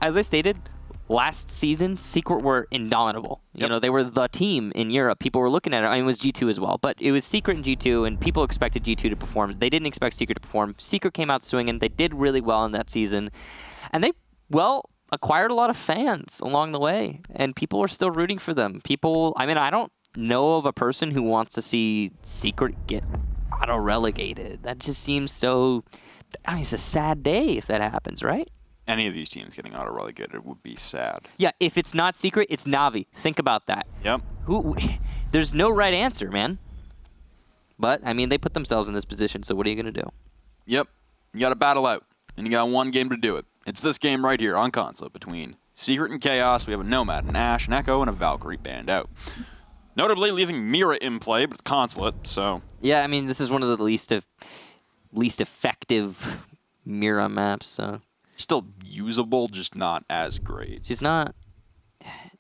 as I stated, last season, Secret were indomitable. You know, they were the team in Europe. People were looking at it. I mean, it was G2 as well, but it was Secret and G2, and people expected G2 to perform. They didn't expect Secret to perform. Secret came out swinging. They did really well in that season, and they, well, acquired a lot of fans along the way, and people are still rooting for them. People, I mean, I don't know of a person who wants to see Secret get auto-relegated. That just seems so, I mean, it's a sad day if that happens, right? Any of these teams getting auto-relegated would be sad. Yeah, if it's not Secret, it's Na'Vi. Think about that. Yep. There's no right answer, man. But, I mean, they put themselves in this position, so what are you going to do? Yep. You got to battle out, and you got one game to do it. It's this game right here on console between Secret and Chaos. We have a Nomad, an Ashe, an Echo, and a Valkyrie banned out. Notably leaving Mira in play, but it's Consulate, so... Yeah, I mean, this is one of the least effective Mira maps, so... Still usable, just not as great. She's not... I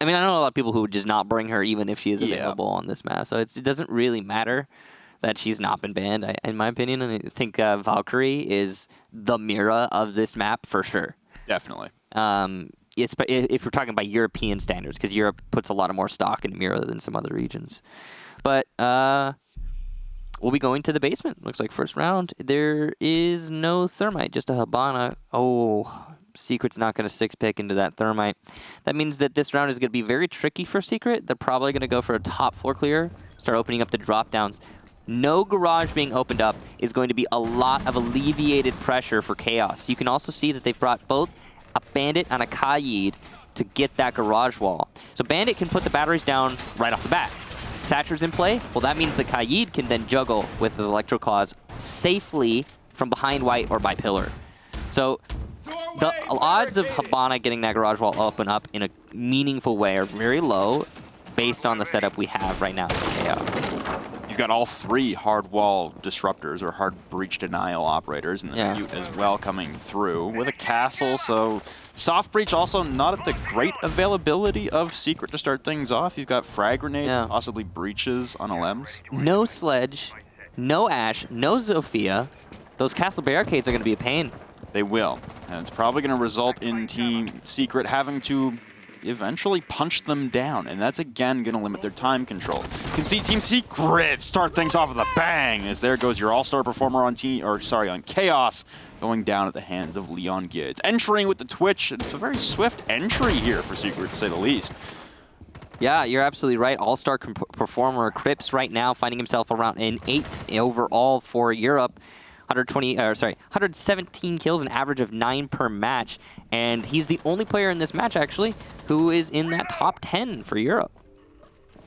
mean, I know a lot of people who would just not bring her even if she is available on this map, so it doesn't really matter that she's not been banned, in my opinion. And I think Valkyrie is the Mira of this map for sure. Definitely. If we're talking about European standards, because Europe puts a lot more stock in Mira than some other regions. But... we'll be going to the basement. Looks like first round. There is no Thermite, just a Hibana. Oh, Secret's not going to 6-pick into that Thermite. That means that this round is going to be very tricky for Secret. They're probably going to go for a top floor clear, start opening up the drop downs. No garage being opened up is going to be a lot of alleviated pressure for Chaos. You can also see that they've brought both a Bandit and a Kaid to get that garage wall. So Bandit can put the batteries down right off the bat. Satcher's in play, well, that means the Kaid can then juggle with his Electro Claws safely from behind white or by pillar. So the odds of Hibana getting that garage wall open up in a meaningful way are very low based on the setup we have right now in Chaos. You've got all three hard wall disruptors or hard breach denial operators and the Mute as well coming through with a castle, so soft breach also not at the great availability of Secret to start things off. You've got frag grenades, possibly breaches on LMs. No Sledge, no Ashe, no Zofia. Those castle barricades are going to be a pain. They will, and it's probably going to result in Team Secret having to eventually punch them down, and that's again going to limit their time control. You can see Team Secret start things off with a bang, as there goes your all-star performer on Chaos, going down at the hands of Leon Gids. Entering with the Twitch, it's a very swift entry here for Secret, to say the least. Yeah, you're absolutely right. All-star performer Crips right now finding himself around in 8th overall for Europe. 117 kills, an average of 9 per match, and he's the only player in this match actually who is in that top 10 for Europe.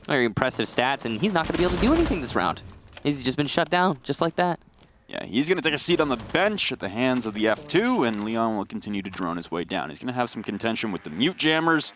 Very impressive stats, and he's not going to be able to do anything this round. He's just been shut down, just like that. Yeah, he's going to take a seat on the bench at the hands of the F2, and Leon will continue to drone his way down. He's going to have some contention with the Mute Jammers.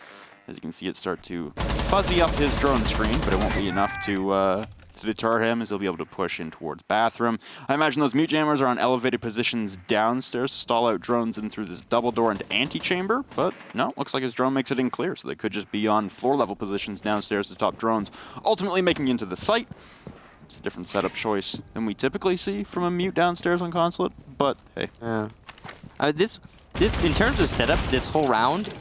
As you can see, it start to fuzzy up his drone screen, but it won't be enough to deter him, as he'll be able to push in towards bathroom. I imagine those Mute Jammers are on elevated positions downstairs, stall out drones in through this double door into antechamber, but no, looks like his drone makes it in clear, so they could just be on floor level positions downstairs to stop drones, ultimately making it into the site. It's a different setup choice than we typically see from a Mute downstairs on Consulate, but hey. This in terms of setup, this whole round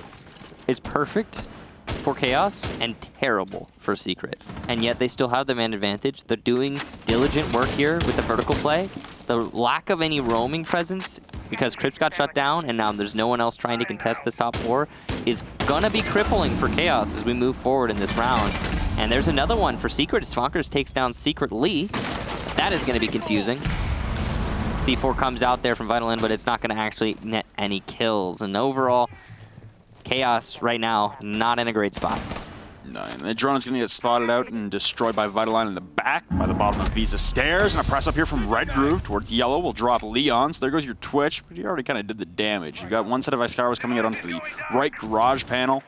is perfect for Chaos and terrible for Secret. And yet they still have the man advantage. They're doing diligent work here with the vertical play. The lack of any roaming presence, because Crips got shut down and now there's no one else trying to contest this top four, is gonna be crippling for Chaos as we move forward in this round. And there's another one for Secret. Svankers takes down Secret Lee. That is gonna be confusing. C4 comes out there from Vital End, but it's not gonna actually net any kills. And overall, Chaos right now, not in a great spot. No, and the drone is going to get spotted out and destroyed by Vitaline in the back by the bottom of Visa stairs. And a press up here from Red Groove towards Yellow will drop Leon. So there goes your Twitch, but he already kind of did the damage. You've got one set of Iskaros coming out onto the right garage panel.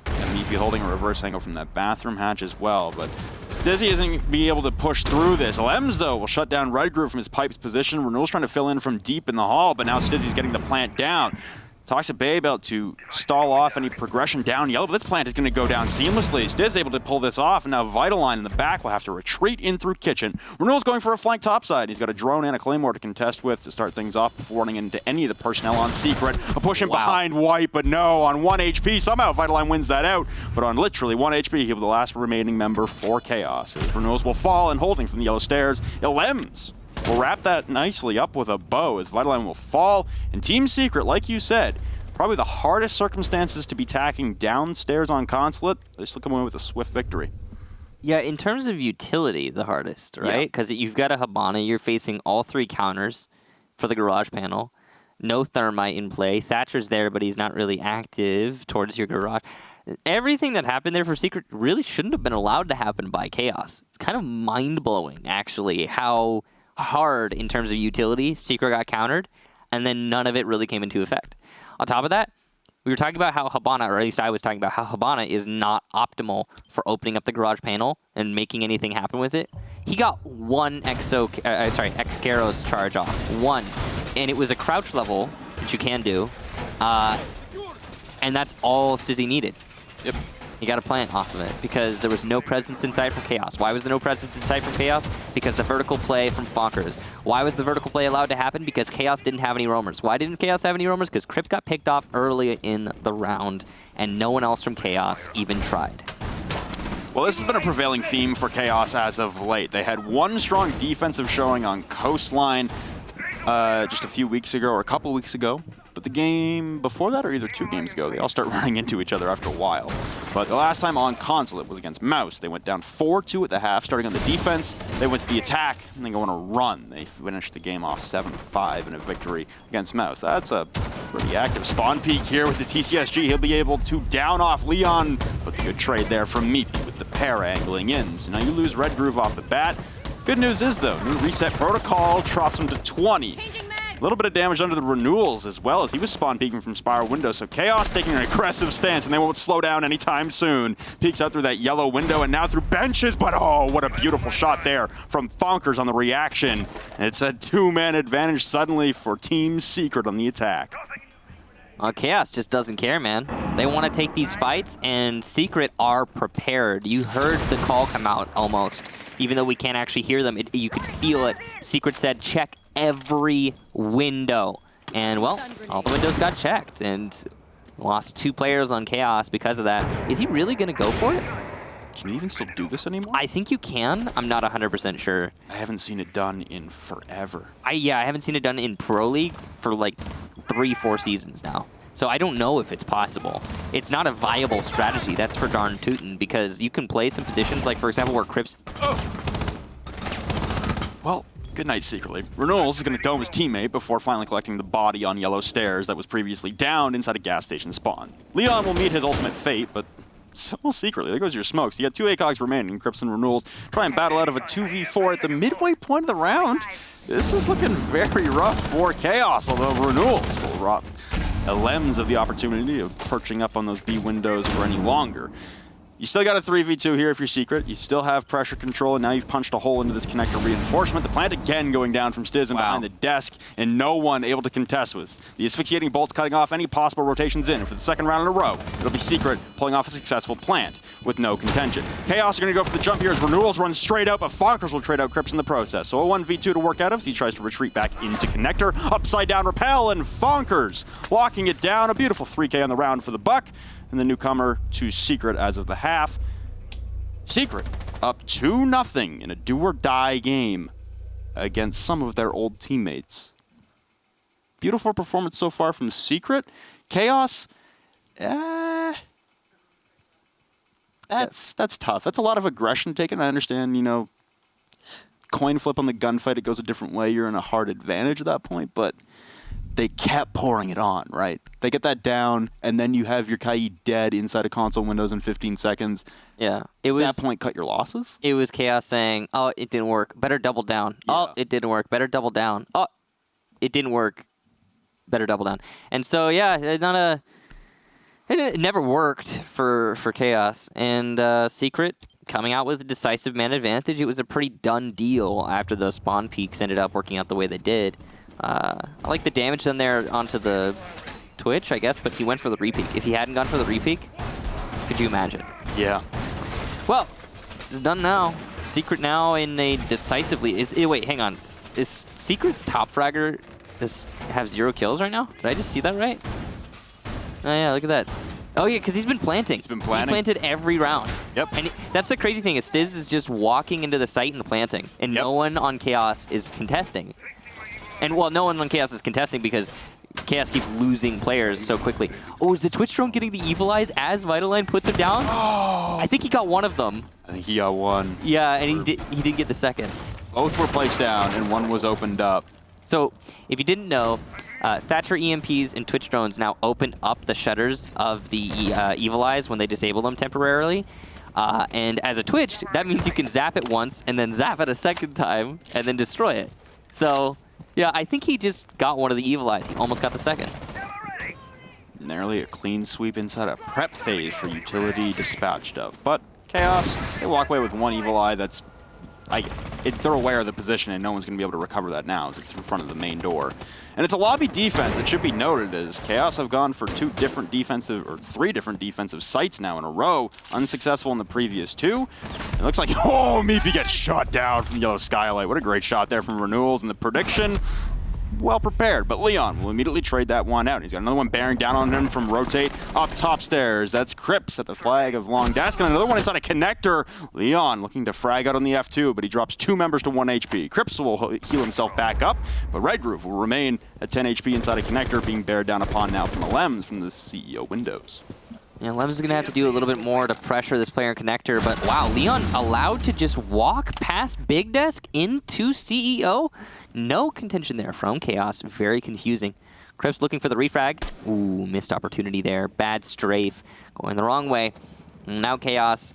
And he'd be holding a reverse angle from that bathroom hatch as well. But Stizzy isn't going to be able to push through this. Lems, though, will shut down Red Groove from his pipes position. Renewal's trying to fill in from deep in the hall, but now Stizzy's getting the plant down. Toxic Bay about to stall off any progression down yellow, but this plant is going to go down seamlessly. Stiz able to pull this off, and now Vitaline in the back will have to retreat in through Kitchen. Renewal's going for a flank topside. He's got a drone and a Claymore to contest with to start things off before running into any of the personnel on Secret. A push in behind White, but no, on 1 HP. Somehow Vitaline wins that out, but on literally 1 HP, he'll be the last remaining member for Chaos. As Renewals will fall, and holding from the yellow stairs, Ilems will wrap that nicely up with a bow as Vitaline will fall. And Team Secret, like you said, probably the hardest circumstances to be tacking downstairs on Consulate. They still come away with a swift victory. Yeah, in terms of utility, the hardest, right? Because you've got a Habana, you're facing all 3 counters for the garage panel. No Thermite in play. Thatcher's there, but he's not really active towards your garage. Everything that happened there for Secret really shouldn't have been allowed to happen by Chaos. It's kind of mind-blowing, actually, how hard in terms of utility Secret got countered, and then none of it really came into effect. On top of that, we were talking about how Habana, or at least I was talking about how Habana is not optimal for opening up the garage panel and making anything happen with it. He got one X-Caros charge off. One. And it was a crouch level, which you can do. And that's all Stizzy needed. Yep. You got to plant off of it because there was no presence inside from Chaos. Why was there no presence inside from Chaos? Because the vertical play from Fonkers. Why was the vertical play allowed to happen? Because Chaos didn't have any roamers. Why didn't Chaos have any roamers? Because Crypt got picked off early in the round, and no one else from Chaos even tried. Well, this has been a prevailing theme for Chaos as of late. They had one strong defensive showing on Coastline just a few weeks ago, or a couple weeks ago. But the game before that, or either 2 games ago, they all start running into each other after a while. But the last time on Consulate was against Mouse. They went down 4-2 at the half, starting on the defense. They went to the attack, and then go on a run. They finished the game off 7-5 in a victory against Mouse. That's a pretty active spawn peak here with the TCSG. He'll be able to down off Leon, but the good trade there from Meepy with the pair angling in. So now you lose Red Groove off the bat. Good news is, though, new reset protocol drops him to 20. A little bit of damage under the Renewals as well, as he was spawn peeking from Spiral window. So Chaos taking an aggressive stance, and they won't slow down anytime soon. Peeks out through that yellow window and now through benches, but oh, what a beautiful shot there from Fonkers on the reaction. And it's a 2-man advantage suddenly for Team Secret on the attack. Chaos just doesn't care, man. They want to take these fights, and Secret are prepared. You heard the call come out almost. Even though we can't actually hear them, you could feel it. Secret said, check every window. And, well, all the windows got checked, and lost 2 players on Chaos because of that. Is he really going to go for it? Can you even still do this anymore? I think you can. I'm not 100% sure. I haven't seen it done in forever. I haven't seen it done in Pro League for like 3-4 seasons now. So I don't know if it's possible. It's not a viable strategy, that's for darn tootin', because you can play some positions, like, for example, where Crips... Well, good night, Secretly. Renewals is going to dome his teammate before finally collecting the body on yellow stairs that was previously downed inside a gas station spawn. Leon will meet his ultimate fate, but so will Secretly. There goes your smokes. You got 2 ACOGs remaining. Crips and Renewals try and battle out of a 2v4 at the midway point of the round. This is looking very rough for Chaos, although Renewals will rob a lens of the opportunity of perching up on those B windows for any longer. You still got a 3v2 here if you're Secret. You still have pressure control, and now you've punched a hole into this connector reinforcement. The plant again going down from Stiz and behind the desk, and no one able to contest with. The asphyxiating bolts cutting off any possible rotations in. And for the second round in a row, it'll be Secret pulling off a successful plant with no contention. Chaos are going to go for the jump here as Renewals run straight out, but Fonkers will trade out Crips in the process. So a 1v2 to work out of as he tries to retreat back into connector. Upside down repel, and Fonkers locking it down. A beautiful 3K on the round for the buck. And the newcomer to Secret as of the half. Secret up 2-0 in a do-or-die game against some of their old teammates. Beautiful performance so far from Secret. Chaos, that's tough. That's a lot of aggression taken. I understand, you know, coin flip on the gunfight, it goes a different way. You're in a hard advantage at that point, but they kept pouring it on, right? They get that down, and then you have your Kai dead inside of console windows in 15 seconds. Yeah. It was, at that point, cut your losses? It was Chaos saying, oh, it didn't work. Better double down. Yeah. Oh, it didn't work. Better double down. Oh, it didn't work. Better double down. And so, yeah, it never worked for Chaos. And Secret coming out with a decisive man advantage. It was a pretty done deal after those spawn peaks ended up working out the way they did. I like the damage done there onto the Twitch, I guess, but he went for the repeat. If he hadn't gone for the repeat, could you imagine? Yeah. Well, it's done now. Secret now in a decisively... Wait, hang on. Is Secret's top fragger have 0 kills right now? Did I just see that right? Oh, yeah, look at that. Oh, yeah, because he's been planting. He's been planting. He planted every round. Yep. And that's the crazy thing, is Stiz is just walking into the site and planting, and no one on Chaos is contesting. And, well, no one on Chaos is contesting because Chaos keeps losing players so quickly. Oh, is the Twitch drone getting the Evil Eyes as Vitaline puts him down? Oh. I think he got one of them. I think he got one. Yeah, and he did get the second. Both were placed down, and one was opened up. So, if you didn't know, Thatcher EMPs and Twitch drones now open up the shutters of the Evil Eyes when they disable them temporarily. And as a Twitch, that means you can zap it once and then zap it a second time and then destroy it. So, yeah, I think he just got one of the Evil Eyes. He almost got the second. Narrowly a clean sweep inside a prep phase for utility dispatched of. But Chaos, they walk away with one Evil Eye that's... they're aware of the position, and no one's going to be able to recover that now as it's in front of the main door. And it's a lobby defense. It should be noted as Chaos have gone for 3 different defensive sites now in a row, unsuccessful in the previous 2. It looks like, oh, Meepy gets shot down from Yellow Skylight. What a great shot there from Renewals, and the prediction, well prepared. But Leon will immediately trade that one out. He's got another one bearing down on him from Rotate up top stairs. That's Crips at the flag of Long Desk, and another one inside a connector. Leon looking to frag out on the F2, but he drops 2 members to 1 HP. Crips will heal himself back up, but Red Groove will remain at 10 HP inside a connector, being bared down upon now from Alems from the CEO windows. Yeah, Lems is going to have to do a little bit more to pressure this player in connector, but wow, Leon allowed to just walk past Big Desk into CEO? No contention there from Chaos. Very confusing. Crips looking for the refrag. Ooh, missed opportunity there. Bad strafe. Going the wrong way. Now Chaos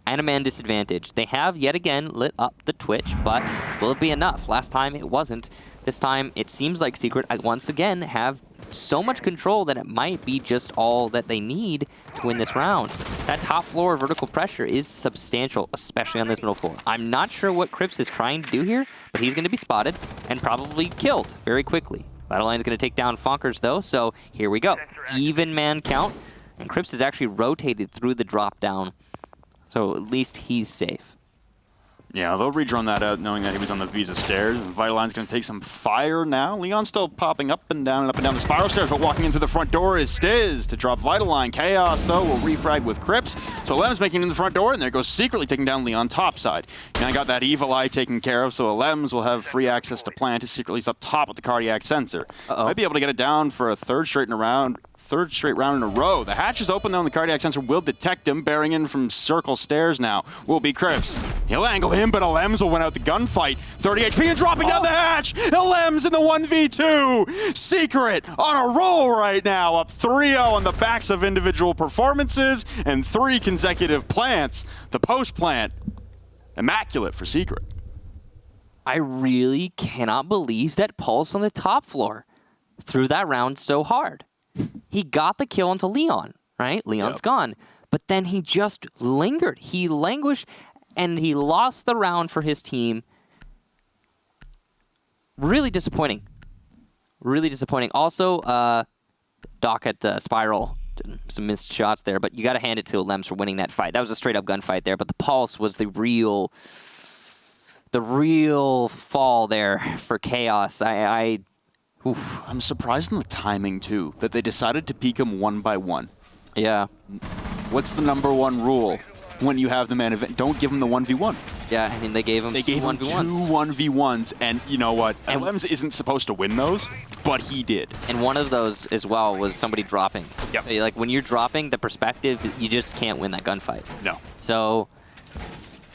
and a man disadvantage. They have yet again lit up the Twitch, but will it be enough? Last time it wasn't. This time it seems like Secret once again have so much control that it might be just all that they need to win this round. That top floor vertical pressure is substantial, especially on this middle floor. I'm not sure what Crips is trying to do here, but he's going to be spotted and probably killed very quickly. Battleline's going to take down Fonkers though, so here we go. Even man count, and Crips is actually rotated through the drop down, so at least he's safe. Yeah, they'll redrone that out knowing that he was on the Visa stairs. Vitaline's going to take some fire now. Leon's still popping up and down the spiral stairs, but walking in through the front door is Stiz to drop Vitaline. Chaos, though, will refrag with Crips. So Alem's making it in the front door, and there goes Secretly taking down Leon topside. And I got that Evil Eye taken care of, so Alems will have free access to plant. His Secretly's up top with the cardiac sensor. Might be able to get it down for a third straight round in a row. The hatch is open, though, and the cardiac sensor will detect him. Bearing in from circle stairs now will be Crips. He'll angle him, but Alems will win out the gunfight. 30 HP and dropping down the hatch. Alems in the 1v2. Secret on a roll right now, up 3-0 on the backs of individual performances and 3 consecutive plants. The post plant, immaculate for Secret. I really cannot believe that Pulse on the top floor threw that round so hard. He got the kill onto Leon, right? Leon's gone. But then he just lingered. He languished, and he lost the round for his team. Really disappointing. Really disappointing. Also, Doc at Spiral, some missed shots there, but you got to hand it to Alems for winning that fight. That was a straight-up gunfight there, but the Pulse was the real fall there for Chaos. I'm surprised in the timing, too, that they decided to peek him 1 by 1. Yeah. What's the #1 rule when you have the man event? Don't give him the 1v1. Yeah, I mean, they gave him two 1v1s, and you know what? Alems isn't supposed to win those, but he did. And one of those as well was somebody dropping. Yep. So, like, when you're dropping, the perspective, you just can't win that gunfight. No. So,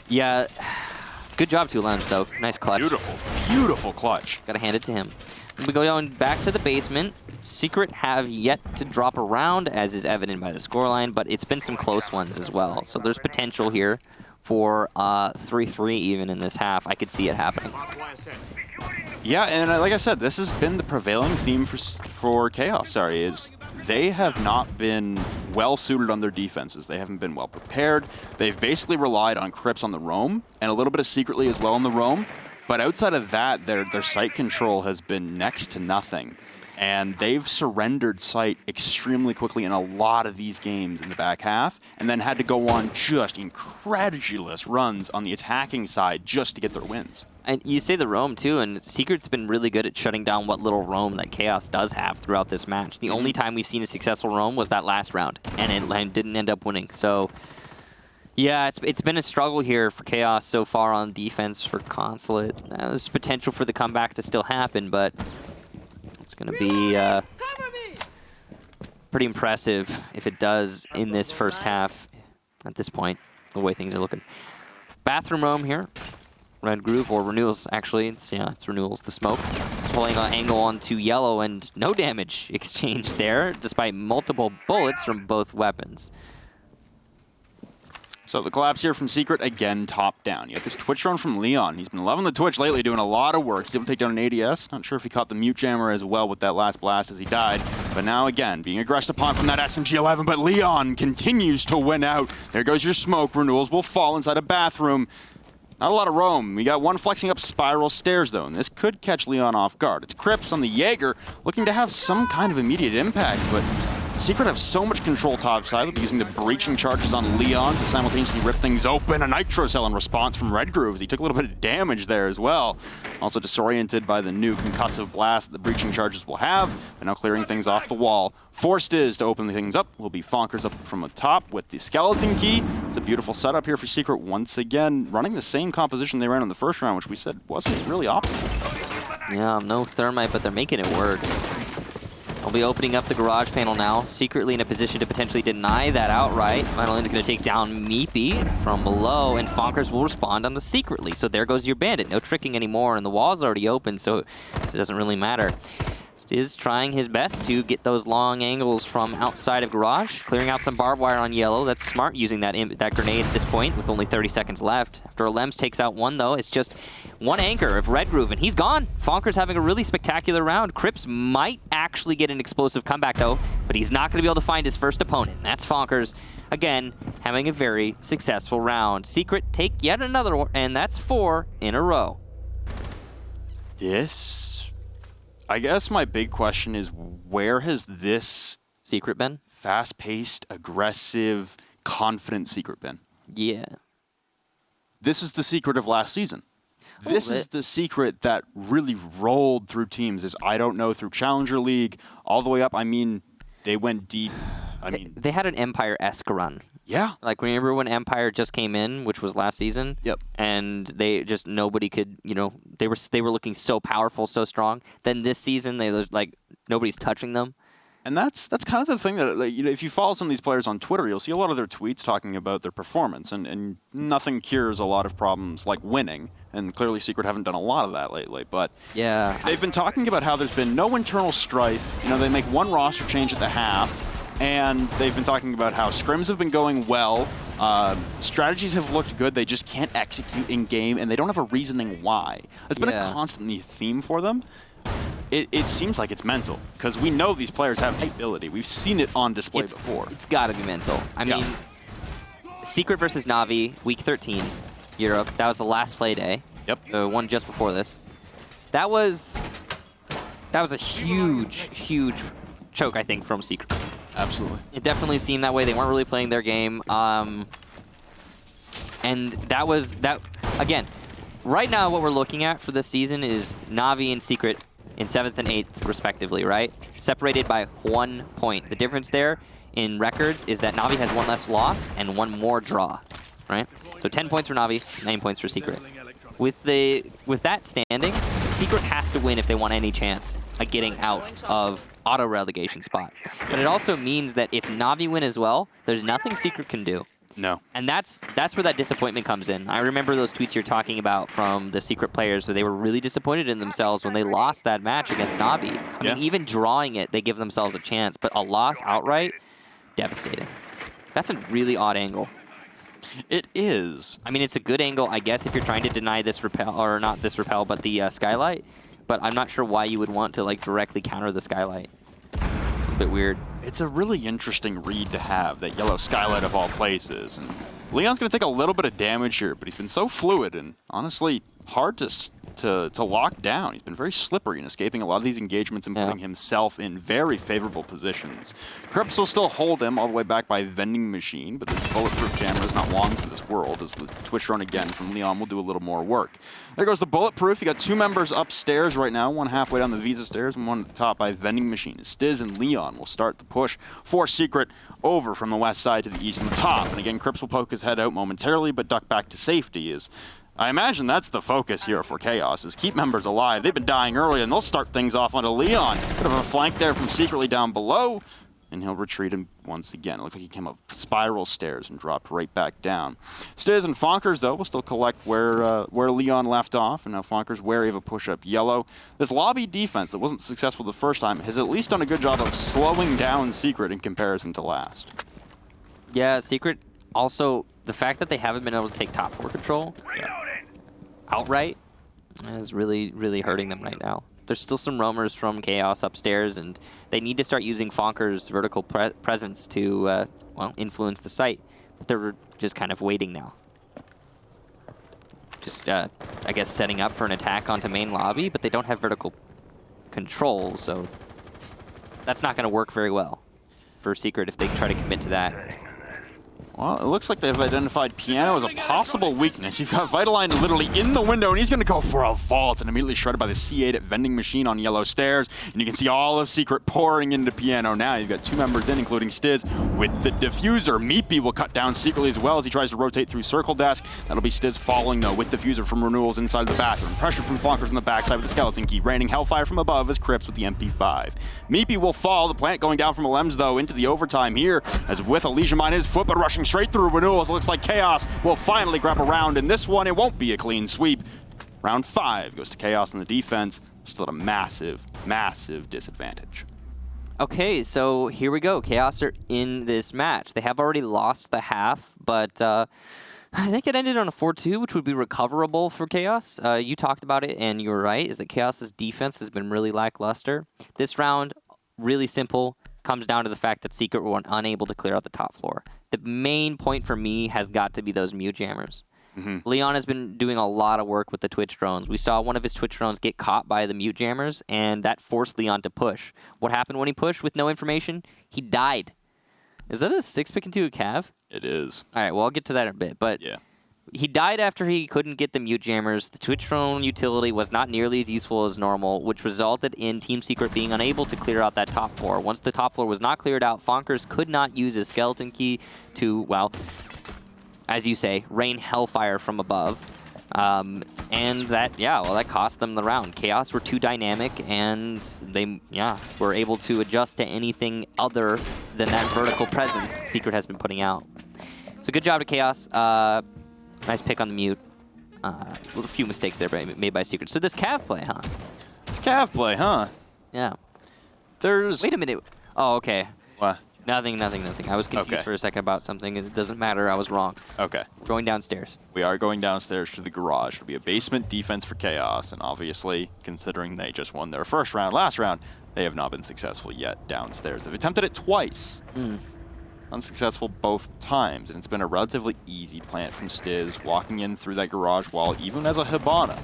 yeah, good job to Alems, though. Nice clutch. Beautiful, beautiful clutch. Got to hand it to him. We go down back to the basement. Secret have yet to drop a round, as is evident by the scoreline, but it's been some close ones as well. So there's potential here for 3-3 even in this half. I could see it happening. Yeah, and like I said, this has been the prevailing theme for Chaos, is they have not been well-suited on their defenses. They haven't been well prepared. They've basically relied on Crips on the roam, and a little bit of Secretly as well on the roam. But outside of that, their site control has been next to nothing. And they've surrendered sight extremely quickly in a lot of these games in the back half, and then had to go on just incredulous runs on the attacking side just to get their wins. And you say the roam, too, and Secret's been really good at shutting down what little roam that Chaos does have throughout this match. The only time we've seen a successful roam was that last round, and it didn't end up winning. So, yeah, it's been a struggle here for Chaos so far on defense for Consulate. There's potential for the comeback to still happen, but it's going to be pretty impressive if it does in this first half at this point, the way things are looking. Bathroom roam here. Red Groove, or Renewals, actually. It's Renewals. The smoke. It's pulling an angle onto yellow, and no damage exchanged there, despite multiple bullets from both weapons. So the collapse here from Secret, again, top down. You have this Twitch run from Leon. He's been loving the Twitch lately, doing a lot of work. He's able to take down an ADS. Not sure if he caught the mute jammer as well with that last blast as he died. But now, again, being aggressed upon from that SMG-11, but Leon continues to win out. There goes your smoke. Renewals will fall inside a bathroom. Not a lot of roam. We got one flexing up spiral stairs, though, and this could catch Leon off guard. It's Crips on the Jaeger, looking to have some kind of immediate impact, but Secret have so much control topside. They'll be using the breaching charges on Leon to simultaneously rip things open. A Nitro Cell in response from Red Groove. He took a little bit of damage there as well. Also disoriented by the new concussive blast that the breaching charges will have, but now clearing things off the wall. Forced is to open things up will be Fonkers up from the top with the skeleton key. It's a beautiful setup here for Secret once again, running the same composition they ran in the first round, which we said wasn't really optimal. Yeah, no thermite, but they're making it work. I'll be opening up the garage panel now, secretly in a position to potentially deny that outright. Violent's going to take down Meepy from below, and Fonkers will respond on the secretly. So there goes your bandit. No tricking anymore, and the wall's already open, so it doesn't really matter. Is trying his best to get those long angles from outside of garage, clearing out some barbed wire on yellow. That's smart using that grenade at this point with only 30 seconds left. After Lems takes out one, though, it's just one anchor of Red Groove, and he's gone. Fonkers having a really spectacular round. Crips might actually get an explosive comeback, though, but he's not going to be able to find his first opponent. That's Fonkers, again, having a very successful round. Secret take yet another one, and that's 4 in a row. I guess my big question is, where has this Secret been? Fast-paced, aggressive, confident Secret been? Yeah. This is the Secret of last season. This is the Secret that really rolled through teams, through Challenger League, all the way up. I mean, they went deep. They had an Empire-esque run. Yeah. Like, remember when Empire just came in, which was last season? Yep. And they just, nobody could, they were looking so powerful, so strong. Then this season, they were like, nobody's touching them. And that's kind of the thing that, if you follow some of these players on Twitter, you'll see a lot of their tweets talking about their performance, and nothing cures a lot of problems like winning. And clearly Secret haven't done a lot of that lately. But yeah, they've been talking about how there's been no internal strife. They make one roster change at the half. And they've been talking about how scrims have been going well, strategies have looked good, they just can't execute in-game, and they don't have a reasoning why. That's been a constant theme for them. It seems like it's mental, because we know these players have the ability. We've seen it on display before. It's got to be mental. I mean, Secret versus Na'Vi, Week 13, Europe. That was the last play day. Yep. The one just before this. That was a huge, huge choke, I think, from Secret. Absolutely. It definitely seemed that way. They weren't really playing their game. And that, again, right now what we're looking at for this season is Na'Vi and Secret in 7th and 8th, respectively, right? Separated by 1 point. The difference there in records is that Na'Vi has 1 less loss and 1 more draw, right? So 10 points for Na'Vi, 9 points for Secret. With that standing, Secret has to win if they want any chance at getting out of auto relegation spot. But it also means that if Na'Vi win as well, there's nothing Secret can do. No. And that's where that disappointment comes in. I remember those tweets you're talking about from the Secret players where they were really disappointed in themselves when they lost that match against Na'Vi. I mean, even drawing it, they give themselves a chance, but a loss outright, devastating. That's a really odd angle. It is. I mean, it's a good angle, I guess, if you're trying to deny this repel, or not this repel, but the skylight. But I'm not sure why you would want to directly counter the skylight. A bit weird. It's a really interesting read to have, that yellow skylight of all places. And Leon's going to take a little bit of damage here, but he's been so fluid and honestly hard to lock down. He's been very slippery in escaping a lot of these engagements and putting himself in very favorable positions. Crips will still hold him all the way back by Vending Machine, but this bulletproof jammer is not long for this world, as the Twitch drone again from Leon will do a little more work. There goes the bulletproof. You got 2 members upstairs right now, one halfway down the Visa stairs and one at the top by Vending Machine. Stiz and Leon will start the push for Secret over from the west side to the east and the top. And again, Crips will poke his head out momentarily, but duck back to safety as I imagine that's the focus here for Chaos, is keep members alive. They've been dying early, and they'll start things off onto Leon. Bit of a flank there from Secretly down below, and he'll retreat him once again. It looked like he came up spiral stairs and dropped right back down. Stiz and Fonkers, though, will still collect where Leon left off, and now Fonkers wary of a push-up yellow. This lobby defense that wasn't successful the first time has at least done a good job of slowing down Secret in comparison to last. Yeah, Secret also, the fact that they haven't been able to take top 4 control outright is really, really hurting them right now. There's still some roamers from Chaos upstairs, and they need to start using Fonker's vertical presence to, well, influence the site. But they're just kind of waiting now. Just, I guess, setting up for an attack onto main lobby, but they don't have vertical control, so that's not going to work very well for Secret if they try to commit to that. Well, it looks like they've identified Piano as a possible weakness. You've got Vitaline literally in the window, and he's going to go for a vault and immediately shredded by the C8 at Vending Machine on yellow stairs. And you can see all of Secret pouring into Piano now. You've got 2 members in, including Stiz, with the diffuser. Meepy will cut down Secretly as well as he tries to rotate through Circle Desk. That'll be Stiz falling, though, with diffuser from Renewals inside the bathroom. Pressure from Flonkers on the backside with the Skeleton Key. Raining Hellfire from above as Crips with the MP5. Meepy will fall. The plant going down from Alems, though, into the overtime here, as with Elysium on his foot, but rushing straight through Renewals. Looks like Chaos will finally grab a round in this one. It won't be a clean sweep. Round 5 goes to Chaos on the defense. Still at a massive, massive disadvantage. Okay, so here we go. Chaos are in this match. They have already lost the half, but I think it ended on a 4-2, which would be recoverable for Chaos. You talked about it, and you were right, is that Chaos's defense has been really lackluster. This round, really simple, comes down to the fact that Secret were unable to clear out the top floor. The main point for me has got to be those mute jammers. Leon has been doing a lot of work with the Twitch drones. We saw one of his Twitch drones get caught by the mute jammers, and that forced Leon to push. What happened when he pushed with no information? He died. Is that a 6-pick into a cav? It is. All right, well, I'll get to that in a bit. But yeah. He died after he couldn't get the mute jammers. The Twitch drone utility was not nearly as useful as normal, which resulted in Team Secret being unable to clear out that top floor. Once the top floor was not cleared out, Fonkers could not use his Skeleton Key to, well, as you say, rain hellfire from above. And that, that cost them the round. Chaos were too dynamic, and they, were able to adjust to anything other than that vertical presence that Secret has been putting out. So good job to Chaos. Nice pick on the mute. A few mistakes there made by Secret. So this cav play, huh? It's cav play, huh? Yeah. There's... Wait a minute. Oh, okay. What? Nothing. I was confused for a second about something. It doesn't matter. I was wrong. Okay. We're going downstairs. We are going downstairs to the garage. It'll be a basement defense for Chaos, and obviously, considering they just won their first round last round, they have not been successful yet downstairs. They've attempted it twice. Unsuccessful both times, and it's been a relatively easy plant from Stiz, walking in through that garage wall, even as a Hibana.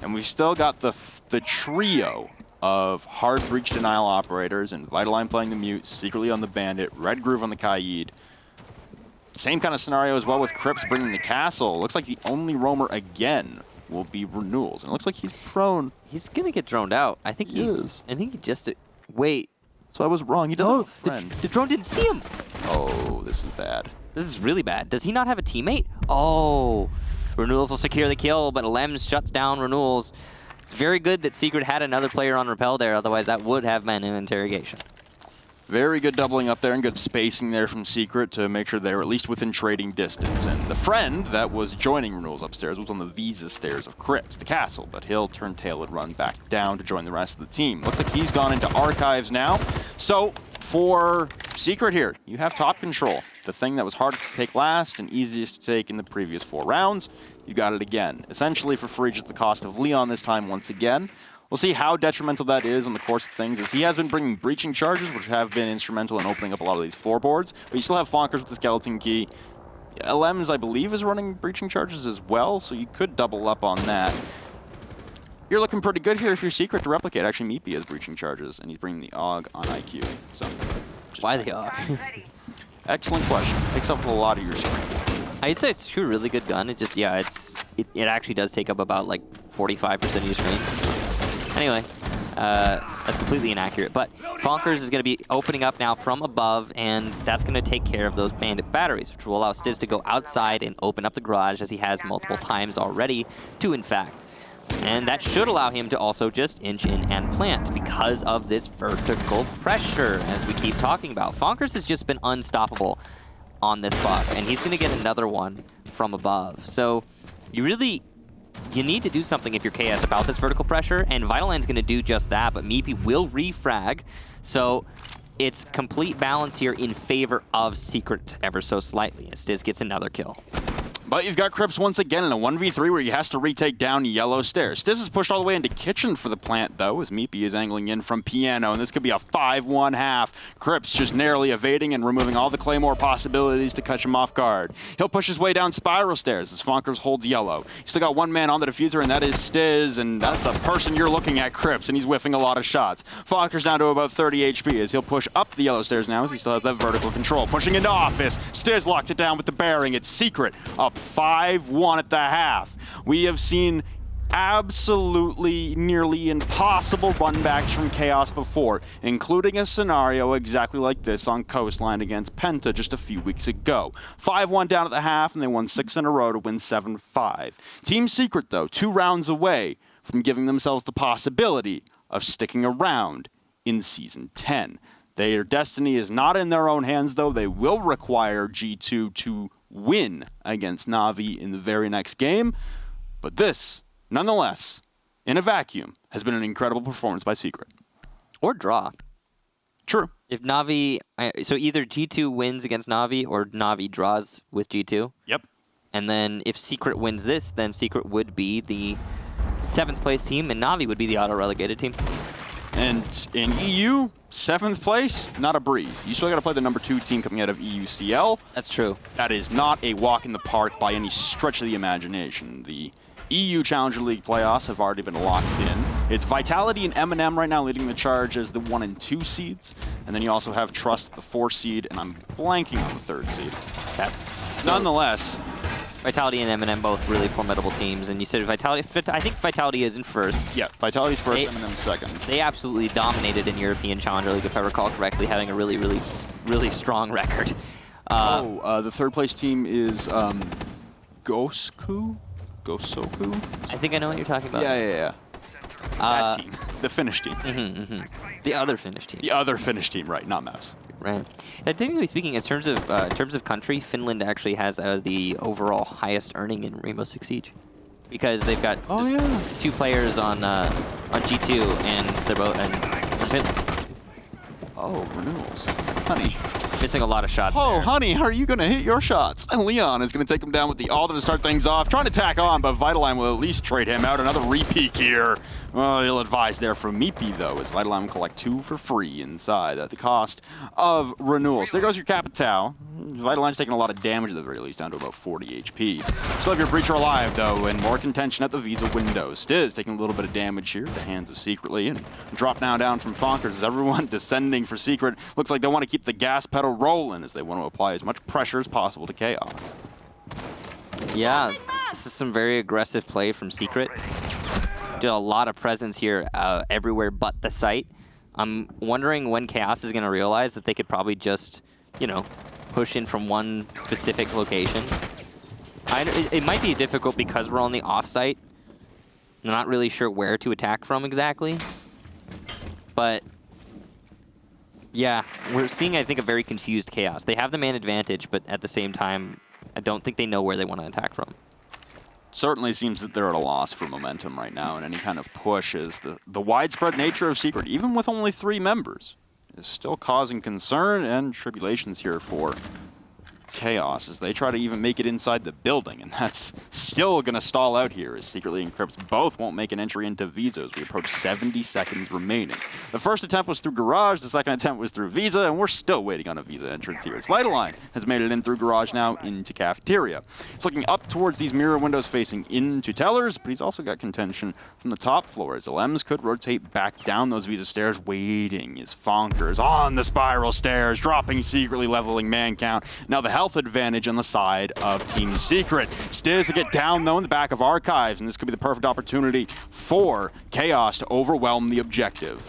And we've still got the trio of hard breach denial operators, and Vitaline playing the mute, Secretly on the Bandit, Red Groove on the Kaid. Same kind of scenario as well with Crips bringing the castle. Looks like the only roamer again will be Renewals, and it looks like he's prone. He's gonna get droned out. I think he is. I think he just... Wait. So I was wrong. He doesn't have a friend. The drone didn't see him. Oh, this is bad. This is really bad. Does he not have a teammate? Oh, Renewals will secure the kill, but Lems shuts down Renewals. It's very good that Secret had another player on Repel there, otherwise that would have been an interrogation. Very good doubling up there and good spacing there from Secret to make sure they were at least within trading distance. And the friend that was joining Renewals upstairs was on the Visa stairs of Crips, the castle, but he'll turn tail and run back down to join the rest of the team. Looks like he's gone into Archives now. So for Secret here, you have top control. The thing that was hardest to take last and easiest to take in the previous 4 rounds, you got it again. Essentially for free, just the cost of Leon this time once again. We'll see how detrimental that is on the course of things, as he has been bringing breaching charges, which have been instrumental in opening up a lot of these floorboards. But you still have Flonkers with the Skeleton Key. LMs, I believe, is running breaching charges as well, so you could double up on that. You're looking pretty good here if you're Secret to replicate. Actually, Meepy has breaching charges, and he's bringing the AUG on IQ. So, why the AUG? Excellent question. Takes up a lot of your screen. I'd say it's a really good gun. It just, yeah, it actually does take up about like 45% of your screen. So, anyway, that's completely inaccurate. But Fonkers is going to be opening up now from above, and that's going to take care of those Bandit batteries, which will allow Stiz to go outside and open up the garage, as he has multiple times already, to in fact. And that should allow him to also just inch in and plant because of this vertical pressure, as we keep talking about. Fonkers has just been unstoppable on this buck, and he's going to get another one from above. So you need to do something if you're KS about this vertical pressure, and Vitaline's going to do just that, but Meepy will refrag. So it's complete balance here in favor of Secret ever so slightly, as Stiz gets another kill. But you've got Crips once again in a 1v3 where he has to retake down yellow stairs. Stiz is pushed all the way into kitchen for the plant, though, as Meepy is angling in from piano, and this could be a 5-1 half. Crips just narrowly evading and removing all the Claymore possibilities to catch him off guard. He'll push his way down spiral stairs as Fonkers holds yellow. He's still got one man on the diffuser, and that is Stiz, and that's a person you're looking at, Crips, and he's whiffing a lot of shots. Fonkers down to about 30 HP as he'll push up the yellow stairs now, as he still has that vertical control. Pushing into office, Stiz locks it down with the bearing. It's Secret up 5-1 at the half. We have seen absolutely nearly impossible runbacks from Chaos before, including a scenario exactly like this on Coastline against Penta just a few weeks ago. 5-1 down at the half, and they won 6 in a row to win 7-5. Team Secret, though, 2 rounds away from giving themselves the possibility of sticking around in Season 10. Their destiny is not in their own hands, though. They will require G2 to win against Na'Vi in the very next game. But this, nonetheless, in a vacuum, has been an incredible performance by Secret. Or draw. True. If Na'Vi... So either G2 wins against Na'Vi or Na'Vi draws with G2. Yep. And then if Secret wins this, then Secret would be the 7th place team, and Na'Vi would be the auto-relegated team. And in EU, 7th place, not a breeze. You still got to play the number 2 team coming out of EUCL. That's true. That is not a walk in the park by any stretch of the imagination. The EU Challenger League playoffs have already been locked in. It's Vitality and M&M right now leading the charge as the 1 and 2 seeds. And then you also have Trust at the 4 seed, and I'm blanking on the 3rd seed. Nonetheless, Vitality and M&M both really formidable teams, and you said Vitality. I think Vitality is in first. Yeah, Vitality's first, M&M's second. They absolutely dominated in European Challenger League, if I recall correctly, having a really, really, really strong record. The 3rd place team is Gosoku? I think I know what you're talking about. Yeah. That team, the Finnish team. The other Finnish team. The other Finnish team, right? Not Mouse. Right. Technically speaking, in terms of country, Finland actually has the overall highest earning in Rainbow6 Siege, because they've got 2 players on G2, and they're both from Finland. Oh, renewals, honey. Missing a lot of shots. Oh, there. honey, how are you going to hit your shots? And Leon is going to take him down with the Alda to start things off. Trying to tack on, but Vitaline will at least trade him out. Another repeat here. Well, ill-advised there from Meepy, though, as Vitaline will collect 2 for free inside at the cost of renewals. There goes your Capitao. Vitaline's taking a lot of damage at the very least, down to about 40 HP. Still have your Breacher alive, though, and more contention at the Visa windows. Stiz taking a little bit of damage here at the hands of Secretly, and drop down from Fonkers as everyone descending for Secret. Looks like they want to keep the gas pedal rolling as they want to apply as much pressure as possible to Chaos. Yeah, this is some very aggressive play from Secret. Did a lot of presence here everywhere but the site. I'm wondering when Chaos is going to realize that they could probably just, push in from one specific location. It might be difficult because we're on the off-site. I'm not really sure where to attack from exactly. But yeah, we're seeing, I think, a very confused Chaos. They have the man advantage, but at the same time, I don't think they know where they want to attack from. Certainly seems that they're at a loss for momentum right now, and any kind of push is the widespread nature of Secret, even with only 3 members, is still causing concern and tribulations here for Chaos as they try to even make it inside the building, and that's still going to stall out here as Secretly and Crips both won't make an entry into Visa as we approach 70 seconds remaining. The first attempt was through Garage, the second attempt was through Visa, and we're still waiting on a Visa entrance here. As Vitaline has made it in through Garage now into Cafeteria. It's looking up towards these mirror windows facing into Tellers, but he's also got contention from the top floor as Lems could rotate back down those Visa stairs, waiting as Fonkers on the spiral stairs, dropping Secretly, leveling man count. Now the health advantage on the side of Team Secret. Stiz to get down though in the back of Archives, and this could be the perfect opportunity for Chaos to overwhelm the objective.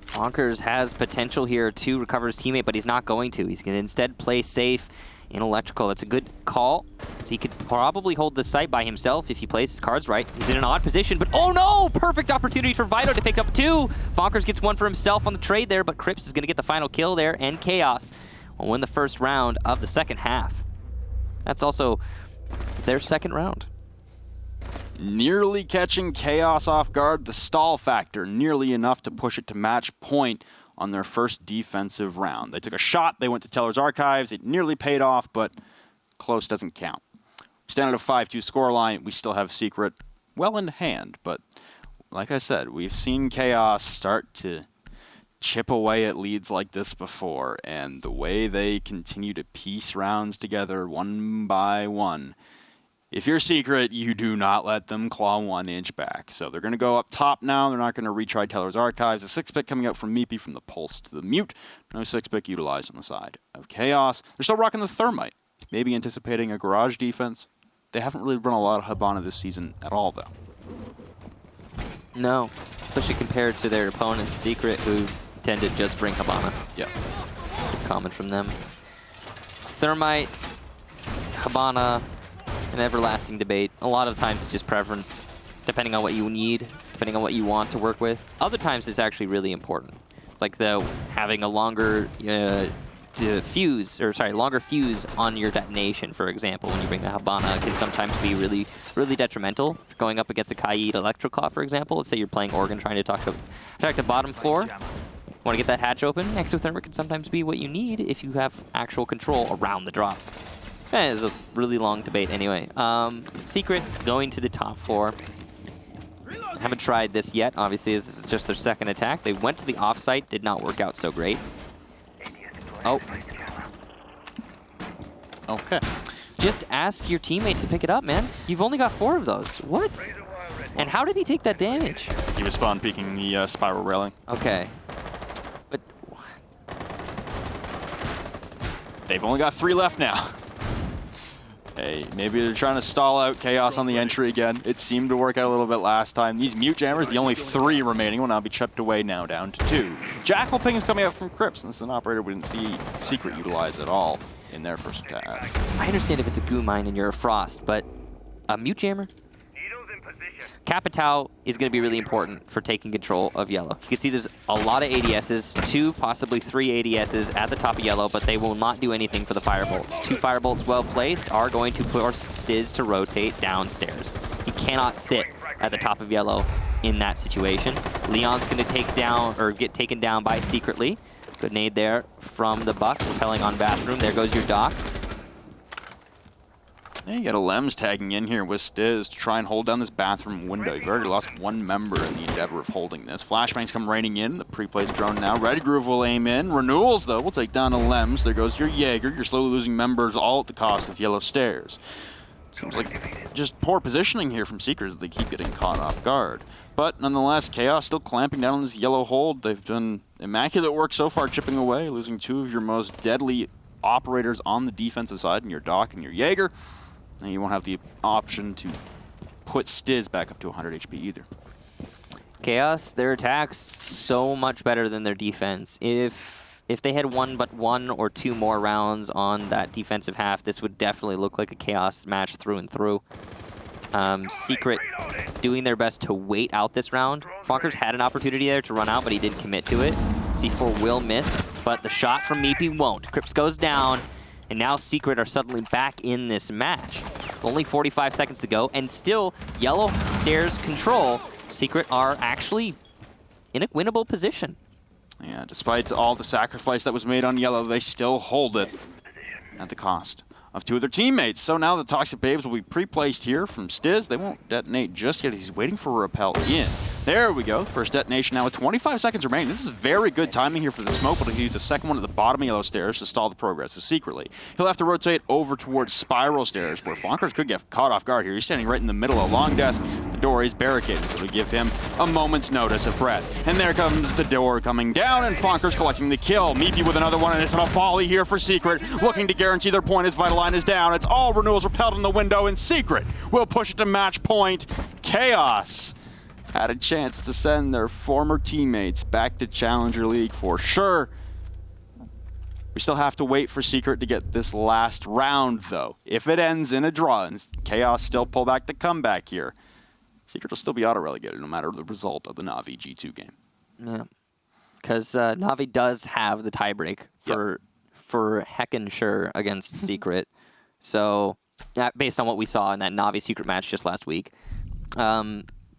Fonkers has potential here to recover his teammate, but he's not going to. He's going to instead play safe in Electrical. That's a good call, so he could probably hold the site by himself if he plays his cards right. He's in an odd position, but oh no! Perfect opportunity for Vito to pick up 2. Fonkers gets 1 for himself on the trade there, but Crips is going to get the final kill there, and Chaos will win the first round of the second half. That's also their second round. Nearly catching Chaos off guard, the stall factor nearly enough to push it to match point on their first defensive round. They took a shot, they went to Teller's Archives, it nearly paid off, but close doesn't count. We stand at a 5-2 scoreline, we still have Secret well in hand, but like I said, we've seen Chaos start to chip away at leads like this before, and the way they continue to piece rounds together one by one, if you're Secret, you do not let them claw 1 inch back. So they're going to go up top now. They're not going to retry Teller's Archives. A 6-pick coming out from Meepy from the Pulse to the Mute. No 6-pick utilized on the side of Chaos. They're still rocking the Thermite. Maybe anticipating a Garage defense. They haven't really run a lot of Hibana this season at all, though. No, especially compared to their opponents, Secret, who tend to just bring Hibana. Yeah. Comment from them. Thermite, Hibana, an everlasting debate. A lot of times it's just preference, depending on what you need, depending on what you want to work with. Other times it's actually really important. It's like having a longer longer fuse on your detonation, for example, when you bring the Hibana, can sometimes be really, really detrimental. Going up against a Kaid Electroclaw, for example, let's say you're playing Organ trying to attack the bottom floor. Want to get that hatch open? Exothermic can sometimes be what you need if you have actual control around the drop. It's a really long debate anyway. Secret going to the top floor. Haven't tried this yet, obviously, as this is just their second attack. They went to the offsite, did not work out so great. Oh. Okay. Just ask your teammate to pick it up, man. You've only got 4 of those. What? And how did he take that damage? He was spawn peeking the spiral railing. Okay. But they've only got 3 left now. Hey, maybe they're trying to stall out Chaos on the entry again. It seemed to work out a little bit last time. These Mute Jammers, the only 3 remaining, will now be chipped away now down to 2. Jackal Ping is coming out from Crips, and this is an operator we didn't see Secret utilize at all in their first attack. I understand if it's a Goo Mine and you're a Frost, but a Mute Jammer? Capitao is going to be really important for taking control of Yellow. You can see there's a lot of ADSs, 2, possibly 3 ADSs at the top of Yellow, but they will not do anything for the Firebolts. 2 Firebolts well placed are going to force Stiz to rotate downstairs. He cannot sit at the top of Yellow in that situation. Leon's going to take down, or get taken down by Secretly. Good nade there from the Buck, repelling on Bathroom. There goes your Doc. Yeah, you got a Lems tagging in here with Stiz to try and hold down this Bathroom window. You've already lost 1 member in the endeavor of holding this. Flashbangs come raining in. The pre-placed drone now. Red Groove will aim in. Renewals, though, will take down a Lems. There goes your Jaeger. You're slowly losing members, all at the cost of Yellow Stairs. Seems like just poor positioning here from Seekers. They keep getting caught off guard. But nonetheless, Chaos still clamping down on this Yellow hold. They've done immaculate work so far chipping away, losing 2 of your most deadly operators on the defensive side in your Doc and your Jaeger. And you won't have the option to put Stiz back up to 100 HP either. Chaos, their attacks so much better than their defense. If they had 1 or 2 more rounds on that defensive half, this would definitely look like a Chaos match through and through. Secret doing their best to wait out this round. Fonkers had an opportunity there to run out, but he didn't commit to it. C4 will miss, but the shot from Meepy won't. Crips goes down. And now Secret are suddenly back in this match. Only 45 seconds to go, and still Yellow Stairs control. Secret are actually in a winnable position. Yeah, despite all the sacrifice that was made on Yellow, they still hold it. at the cost of 2 of their teammates. So now the Toxic Babes will be pre-placed here from Stiz. They won't detonate just yet as he's waiting for a rappel in. There we go. First detonation now with 25 seconds remaining. This is very good timing here for the smoke, but he'll use the second one at the bottom of yellow stairs to stall the progress secretly. He'll have to rotate over towards spiral stairs, where Fonkers could get caught off guard here. He's standing right in the middle of a long desk. The door is barricaded, so it'll give him a moment's notice of breath. And there comes the door coming down, and Fonkers collecting the kill. Meepy with another one, and it's on a volley here for Secret, looking to guarantee their point as Vitaline is down. It's all renewals repelled in the window, and Secret will push it to match point. Chaos had a chance to send their former teammates back to Challenger League for sure. We still have to wait for Secret to get this last round, though. If it ends in a draw and Chaos still pull back the comeback here, Secret will still be auto-relegated no matter the result of the Na'Vi G2 game. Yeah, because Na'Vi does have the tiebreak for heckin' sure against Secret. So, based on what we saw in that Na'Vi Secret match just last week.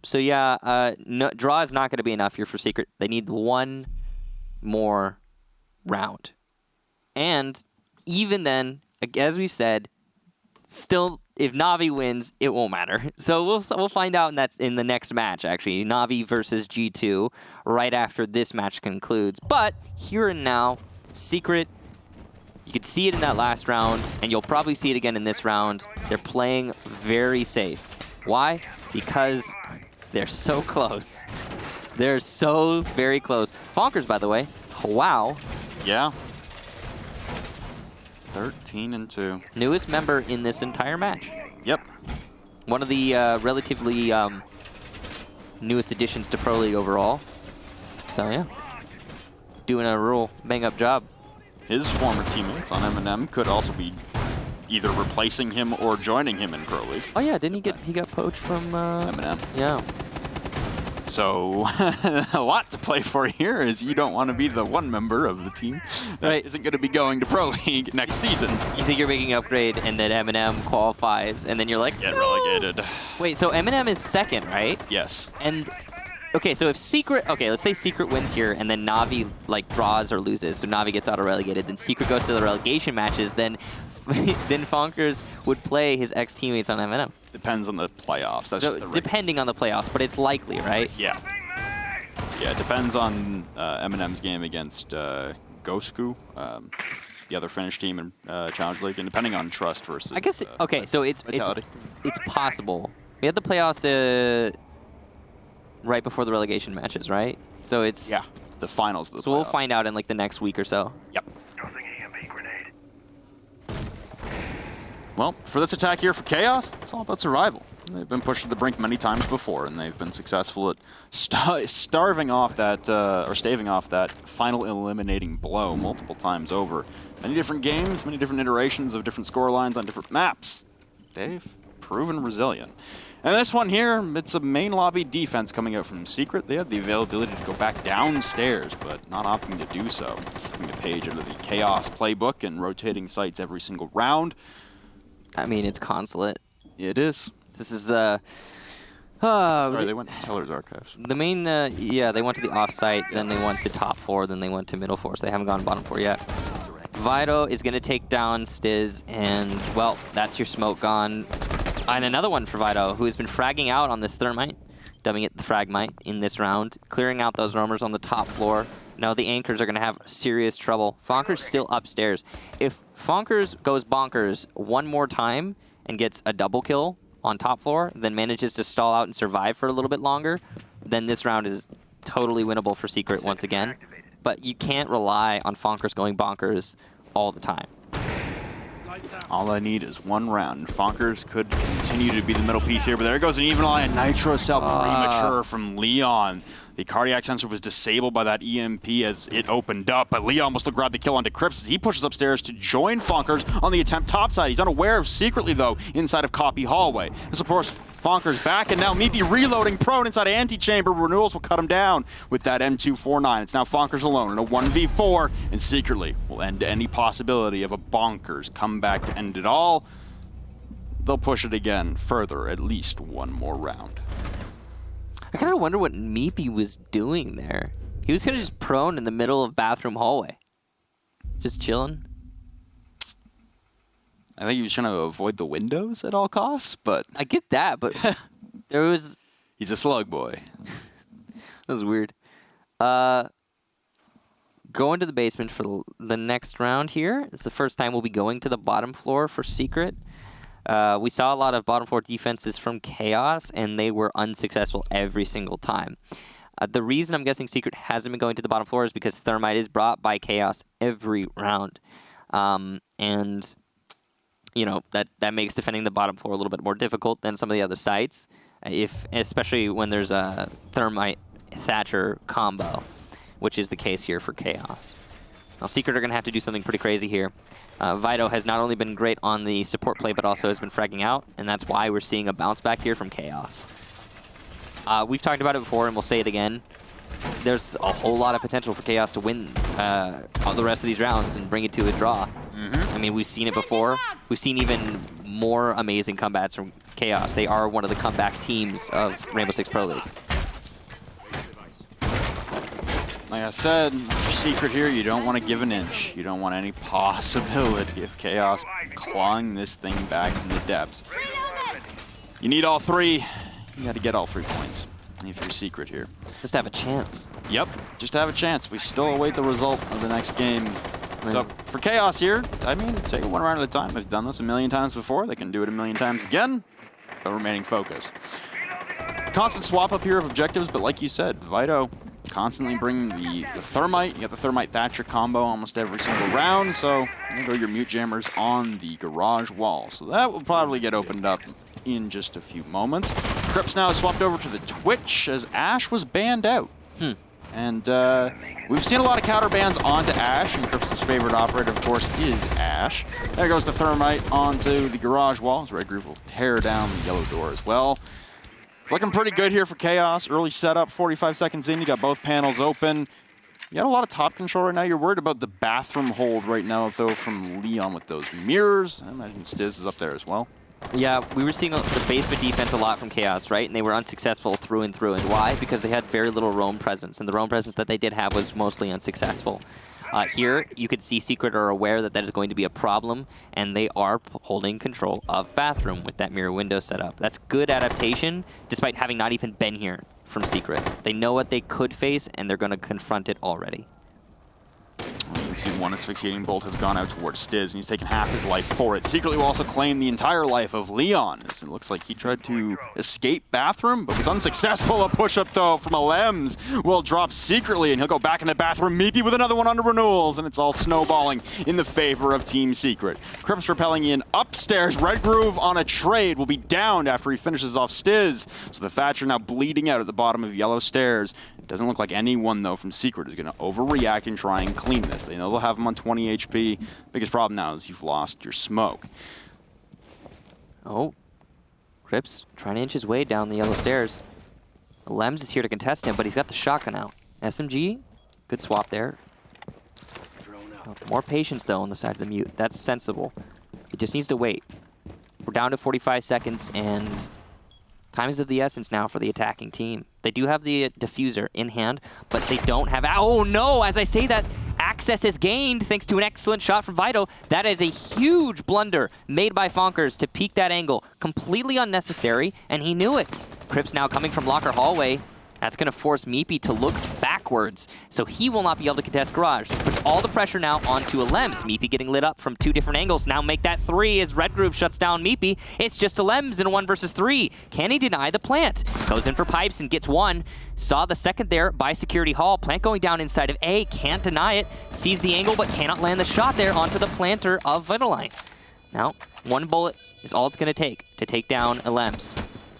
So yeah, draw is not going to be enough here for Secret. They need one more round. And even then, as we said, still, if Na'Vi wins, it won't matter. So we'll find out in the next match, actually. Na'Vi versus G2, right after this match concludes. But here and now, Secret, you could see it in that last round, and you'll probably see it again in this round. They're playing very safe. Why? Because they're so close. They're so very close. Fonkers, by the way. Wow. Yeah. 13-2. Newest member in this entire match. Yep. One of the relatively newest additions to Pro League overall. So, yeah. Doing a real bang-up job. His former teammates on M&M could also be either replacing him or joining him in Pro League. Oh, yeah. Didn't he got poached from M&M? Yeah. So, a lot to play for here is you don't want to be the one member of the team that isn't going to be going to Pro League next season. You think you're making an upgrade and then M&M qualifies, and then you're like, get relegated. Wait, so M&M is second, right? Yes. And, okay, so if Secret, let's say Secret wins here, and then Na'Vi, like, draws or loses, so Na'Vi gets auto-relegated, then Secret goes to the relegation matches, then Fonkers would play his ex-teammates on M&M. Depends on the playoffs. That's So just the depending on the playoffs, but it's likely, right? Yeah. Yeah, it depends on M&M's game against Gosku, the other Finnish team in Challenge League, and depending on Trust versus I guess, okay, so it's possible. We had the playoffs right before the relegation matches, right? So it's... Yeah, the finals of the So playoffs. we'll find out in, like, the next week or so. Yep. Well, for this attack here for Chaos, it's all about survival. They've been pushed to the brink many times before, and they've been successful at staving off that final eliminating blow multiple times over. Many different games, many different iterations of different scorelines on different maps. They've proven resilient. And this one here, it's a main lobby defense coming out from Secret. They had the availability to go back downstairs, but not opting to do so. Taking a page out of the Chaos playbook and rotating sites every single round. I mean, it's Consulate. It is. This is, Sorry, they went to Teller's Archives. The main, yeah, they went to the offsite, then they went to top 4, then they went to middle 4, so they haven't gone bottom 4 yet. Vito is going to take down Stiz, and, well, that's your smoke gone. And another one for Vito, who has been fragging out on this Thermite, dubbing it the Fragmite in this round, clearing out those roamers on the top floor. Now the anchors are going to have serious trouble. Fonkers still upstairs. If Fonkers goes bonkers one more time and gets a double kill on top floor, then manages to stall out and survive for a little bit longer, then this round is totally winnable for Secret once again. But you can't rely on Fonkers going bonkers all the time. All I need is one round. And Fonkers could continue to be the middle piece here, but there goes an even eye. Nitro Cell premature from Leon. The cardiac sensor was disabled by that EMP as it opened up, but Leon must have grabbed the kill onto Crips as he pushes upstairs to join Fonkers on the attempt topside. He's unaware of secretly, though, inside of Copy Hallway. This, of course, Fonkers back, and now Meepy reloading prone inside of Antechamber. Renewals will cut him down with that M249. It's now Fonkers alone in a 1v4, and secretly will end any possibility of a bonkers comeback to end it all. They'll push it again further, at least one more round. I kind of wonder what Meepy was doing there. He was kind of just prone in the middle of bathroom hallway. Just chilling. I think he was trying to avoid the windows at all costs, but I get that, but there was... he's a slug boy. That was weird. Going to the basement for the next round here. It's the first time we'll be going to the bottom floor for Secret. We saw a lot of bottom floor defenses from Chaos, and they were unsuccessful every single time. The reason I'm guessing Secret hasn't been going to the bottom floor is because Thermite is brought by Chaos every round. And, you know, that makes defending the bottom floor a little bit more difficult than some of the other sites, especially when there's a Thermite Thatcher combo, which is the case here for Chaos. Now, Secret are going to have to do something pretty crazy here. Vito has not only been great on the support play, but also has been fragging out, and that's why we're seeing a bounce back here from Chaos. We've talked about it before, and we'll say it again. There's a whole lot of potential for Chaos to win all the rest of these rounds and bring it to a draw. I mean, we've seen it before. We've seen even more amazing comebacks from Chaos. They are one of the comeback teams of Rainbow6 Pro League. Like I said, for Secret here, you don't want to give an inch. You don't want any possibility of Chaos clawing this thing back from the depths. You need all three. You got to get all 3 points if you're Secret here. Just have a chance. Yep, just have a chance. We still await the result of the next game. So for Chaos here, I mean, take it one round at a time. They've done this a million times before. They can do it a million times again, but remaining focused. Constant swap up here of objectives, but like you said, Vito constantly bringing the Thermite. You got the Thermite Thatcher combo almost every single round, so there go your mute jammers on the garage wall. So that will probably get opened up in just a few moments. Crips now swapped over to the Twitch as Ash was banned out. And we've seen a lot of counter bans onto Ash, and Crips' favorite operator, of course, is Ash. There goes the Thermite onto the garage wall, as Red Groove will tear down the yellow door as well. It's looking pretty good here for Chaos. Early setup, 45 seconds in, you got both panels open. You got a lot of top control right now. You're worried about the bathroom hold right now, though, from Leon with those mirrors. I imagine Stiz is up there as well. Yeah, we were seeing the basement defense a lot from Chaos, right? And they were unsuccessful through and through. And why? Because they had very little roam presence. And the roam presence that they did have was mostly unsuccessful. Here, you could see Secret are aware that that is going to be a problem, and they are holding control of bathroom with that mirror window set up. That's good adaptation, despite having not even been here from Secret. They know what they could face, and they're going to confront it already. You can see one asphyxiating bolt has gone out towards Stiz, and he's taken half his life for it. Secretly will also claim the entire life of Leon, as it looks like he tried to escape bathroom, but was unsuccessful. A push-up, though, from Alems will drop secretly, and he'll go back in the bathroom. Meepy with another one under renewals, and it's all snowballing in the favor of Team Secret. Crips repelling in upstairs. Red Groove on a trade will be downed after he finishes off Stiz. So the Thatcher now bleeding out at the bottom of yellow stairs. It doesn't look like anyone, though, from Secret is going to overreact and try and clean this. They know they'll have him on 20 HP. Biggest problem now is you've lost your smoke. Oh, Crips trying to inch his way down the yellow stairs. Lems is here to contest him, but he's got the shotgun out. SMG, good swap there. More patience, though, on the side of the mute. That's sensible. He just needs to wait. We're down to 45 seconds, and time is of the essence now for the attacking team. They do have the diffuser in hand, but they don't have... Oh, no! As I say that, access is gained thanks to an excellent shot from Vito. That is a huge blunder made by Fonkers to peek that angle. Completely unnecessary, and he knew it. Crips now coming from locker hallway. That's going to force Meepy to look backwards, so he will not be able to contest Garage. Puts all the pressure now onto Alems. Meepy getting lit up from 2 different angles. Now make that 3 as Red Groove shuts down Meepy. It's just Alems in a 1 versus 3. Can he deny the plant? Goes in for pipes and gets 1. Saw the second there by Security Hall. Plant going down inside of A. Can't deny it. Sees the angle but cannot land the shot there onto the planter of Vitaline. Now, 1 bullet is all it's going to take down Alems.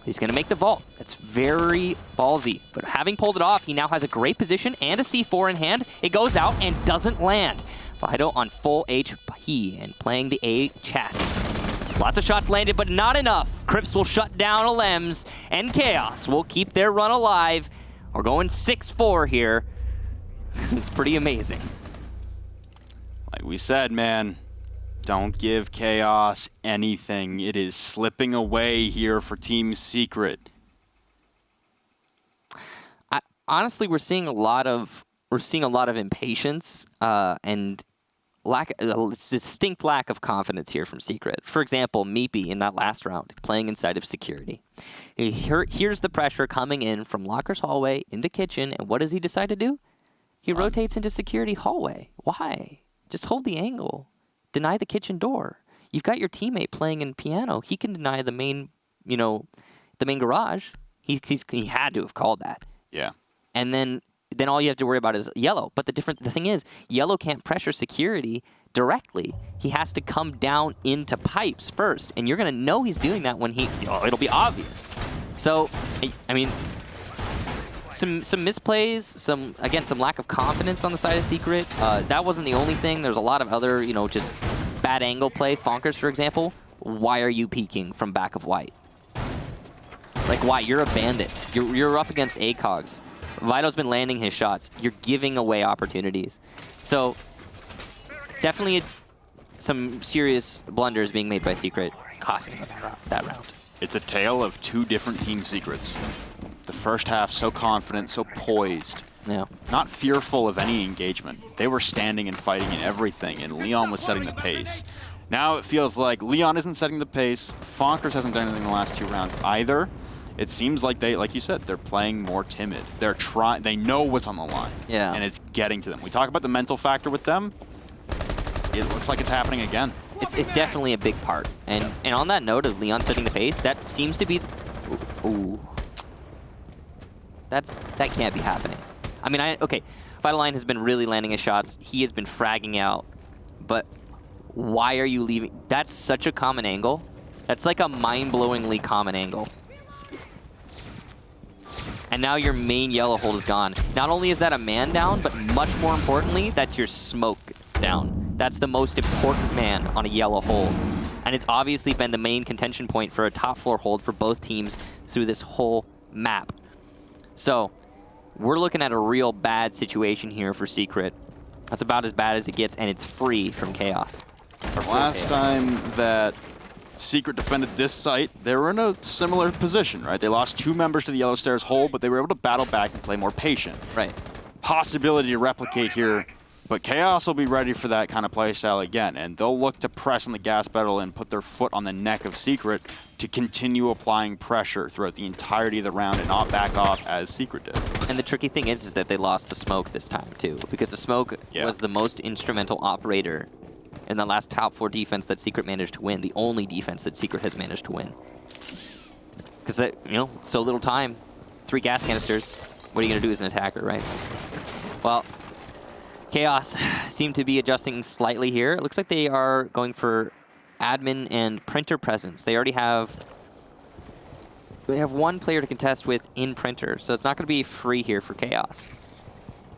He's going to make the vault. That's very ballsy. But having pulled it off, he now has a great position and a C4 in hand. It goes out and doesn't land. Vito on full HP and playing the A chassis. Lots of shots landed, but not enough. Crips will shut down Alems, and Chaos will keep their run alive. We're going 6-4 here. It's pretty amazing. Like we said, man, don't give Chaos anything. It is slipping away here for Team Secret. Honestly, we're seeing a lot of impatience, and distinct lack of confidence here from Secret. For example, Meepy in that last round, playing inside of security. He hears the pressure coming in from Locker's hallway into kitchen, and what does he decide to do? He rotates into security hallway. Why? Just hold the angle. Deny the kitchen door. You've got your teammate playing in piano. He can deny the main, the main garage. He had to have called that. Yeah. And then all you have to worry about is yellow. But the thing is, yellow can't pressure security directly. He has to come down into pipes first, and you're gonna know he's doing that when it'll be obvious. So, I mean, some misplays, some lack of confidence on the side of Secret. That wasn't the only thing. There's a lot of other, just bad angle play. Fonkers, for example. Why are you peeking from back of white? Like, why? You're a bandit. You're up against ACOGs. Vito's been landing his shots. You're giving away opportunities. So, definitely some serious blunders being made by Secret, costing them that round. It's a tale of two different team secrets. The first half so confident, so poised. Yeah. Not fearful of any engagement. They were standing and fighting and everything, and Leon was setting the pace. Now it feels like Leon isn't setting the pace. Fonkers hasn't done anything in the last 2 rounds either. It seems like they, like you said, they're playing more timid. They're trying. They know what's on the line. Yeah. And it's getting to them. We talk about the mental factor with them. It looks like it's happening again. It's definitely a big part. And on that note of Leon setting the pace, that seems to be. Ooh. That can't be happening. I mean, okay. Vitaline has been really landing his shots. He has been fragging out. But why are you leaving? That's such a common angle. That's like a mind-blowingly common angle. And now your main yellow hold is gone. Not only is that a man down, but much more importantly, that's your smoke down. That's the most important man on a yellow hold. And it's obviously been the main contention point for a top floor hold for both teams through this whole map. So, we're looking at a real bad situation here for Secret. That's about as bad as it gets, and it's free from Chaos. Last time that Secret defended this site, they were in a similar position, right? They lost 2 members to the Yellow Stairs hold, but they were able to battle back and play more patient. Right. Possibility to replicate here, but Chaos will be ready for that kind of play style again, and they'll look to press on the gas pedal and put their foot on the neck of Secret to continue applying pressure throughout the entirety of the round and not back off as Secret did. And the tricky thing is that they lost the smoke this time, too, because the smoke was the most instrumental operator in the last top 4 defense that Secret managed to win, the only defense that Secret has managed to win. Because, so little time, 3 gas canisters, what are you going to do as an attacker, right? Well, Chaos seem to be adjusting slightly here. It looks like they are going for admin and printer presence. They already have 1 player to contest with in printer, so it's not going to be free here for Chaos.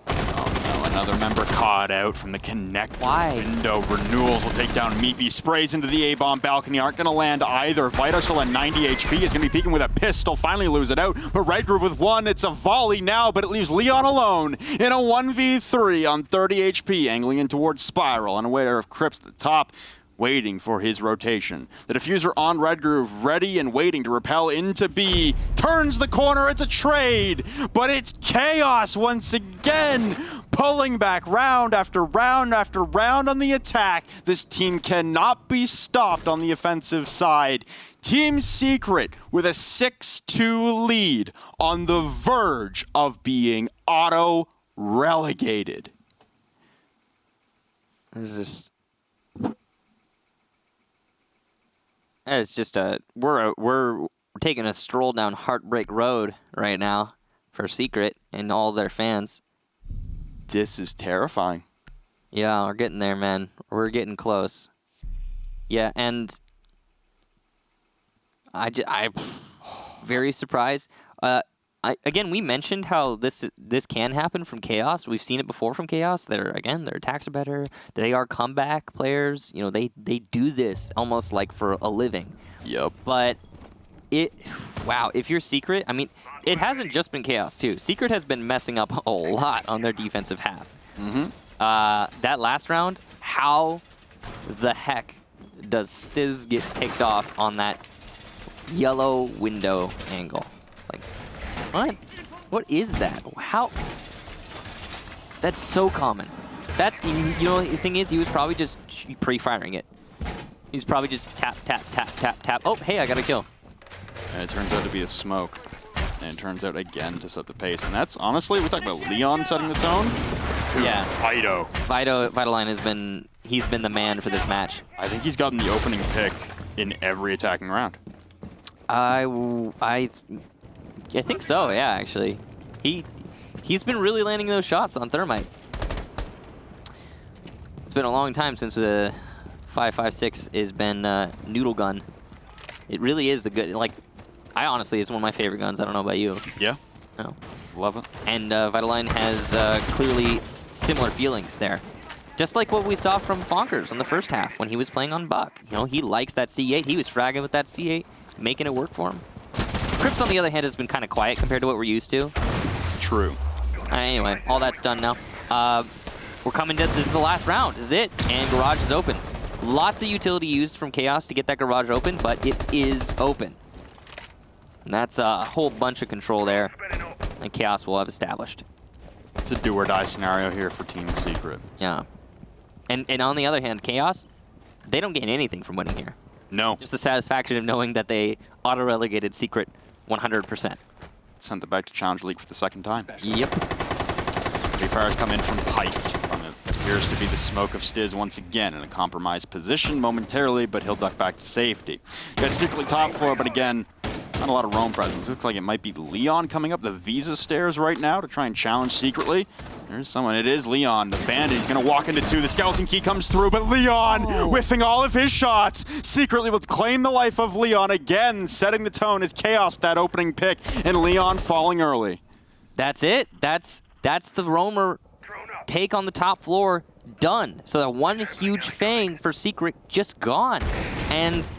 Oh no, another member caught out from the connect window. Renewals will take down Meepy. Sprays into the A-bomb balcony. Aren't going to land either. Vito still at 90 HP. It's going to be peeking with a pistol. Finally lose it out. But Red Groove with 1. It's a volley now, but it leaves Leon alone in a 1v3 on 30 HP. Angling in towards Spiral. Unaware of Crips at the top, waiting for his rotation. The diffuser on Red Groove, ready and waiting to repel into B. Turns the corner, it's a trade, but it's Chaos once again, pulling back round after round after round on the attack. This team cannot be stopped on the offensive side. Team Secret with a 6-2 lead on the verge of being auto-relegated. It's just we're taking a stroll down Heartbreak Road right now for Secret and all their fans. This is terrifying. Yeah, we're getting there, man. We're getting close. Yeah, and I'm very surprised. Again, we mentioned how this can happen from Chaos. We've seen it before from Chaos. Their attacks are better. They are comeback players. They do this almost like for a living. Yep. But if you're Secret, I mean, it hasn't just been Chaos too. Secret has been messing up a lot on their defensive half. Mm-hmm. That last round, how the heck does Stiz get picked off on that yellow window angle? Like, what? What is that? How? That's so common. That's you know, the thing is, he was probably just pre-firing it. He's probably just tap, tap, tap, tap, tap. Oh, hey, I got a kill. And it turns out to be a smoke. And it turns out again to set the pace. And that's, honestly, we talk about Leon setting the tone. Yeah. Vitoline has been, he's been the man for this match. I think he's gotten the opening pick in every attacking round. I think so, yeah, actually. He's been really landing those shots on Thermite. It's been a long time since the 5.56 has been Noodle Gun. It really is a good, like, I honestly, it's one of my favorite guns. I don't know about you. Yeah. No. Love it. And Vitoline has clearly similar feelings there. Just like what we saw from Fonkers in the first half when he was playing on Buck. You know, he likes that C8. He was fragging with that C8, making it work for him. Crips, on the other hand, has been kind of quiet compared to what we're used to. True. Anyway, all that's done now. We're coming to, this is the last round, this is it. And Garage is open. Lots of utility used from Chaos to get that Garage open, but it is open. And that's a whole bunch of control there, and Chaos will have established. It's a do-or-die scenario here for Team Secret. Yeah. And on the other hand, Chaos, they don't gain anything from winning here. No. Just the satisfaction of knowing that they auto-relegated Secret 100%. Sent it back to Challenger League for the second time. Yep. Free Fire's come in from pipes. From it appears to be the smoke of Stiz once again in a compromised position momentarily, but he'll duck back to safety. Got Secretly top floor, but again, not a lot of roam presence. Looks like it might be Leon coming up the Visa stairs right now to try and challenge Secretly. There's someone. It is Leon, the bandit. He's going to walk into two. The skeleton key comes through, but Leon whiffing all of his shots. Secretly will claim the life of Leon again, setting the tone as Chaos with that opening pick, and Leon falling early. That's it. That's the roamer take on the top floor done. So that one huge fang for Secret just gone. And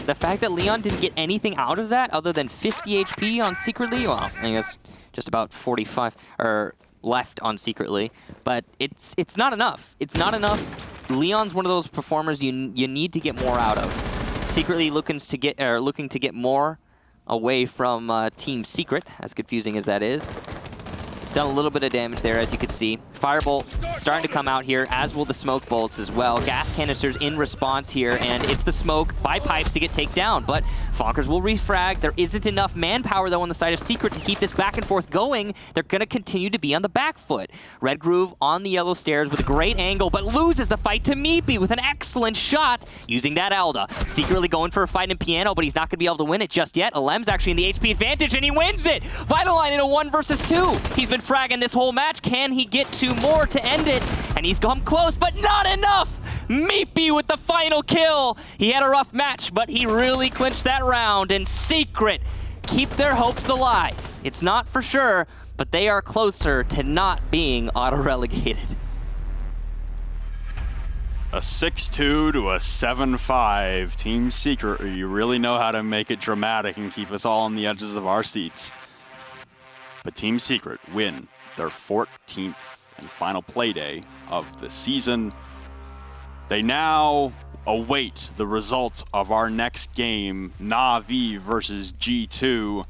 the fact that Leon didn't get anything out of that other than 50 HP on Secretly, well, I guess just about 45 or left on Secretly, but it's not enough. It's not enough. Leon's one of those performers you need to get more out of. Secretly looking to get more away from Team Secret, as confusing as that is. It's done a little bit of damage there, as you can see. Firebolt starting to come out here, as will the smoke bolts as well. Gas canisters in response here, and it's the smoke by pipes to get taken down. But Fonkers will refrag. There isn't enough manpower, though, on the side of Secret to keep this back and forth going. They're going to continue to be on the back foot. Red Groove on the yellow stairs with a great angle, but loses the fight to Meepy with an excellent shot using that Alda. Secretly going for a fight in Piano, but he's not going to be able to win it just yet. Alem's actually in the HP advantage, and he wins it! Vitoline in a 1 versus 2. He's been fragging this whole match. Can he get 2 more to end it? And he's come close, but not enough! Meepy with the final kill. He had a rough match, but he really clinched that round, and Secret keep their hopes alive. It's not for sure, but they are closer to not being auto-relegated. A 6-2 to a 7-5. Team Secret, you really know how to make it dramatic and keep us all on the edges of our seats. But Team Secret win their 14th and final play day of the season. They now await the results of our next game, Na'Vi versus G2,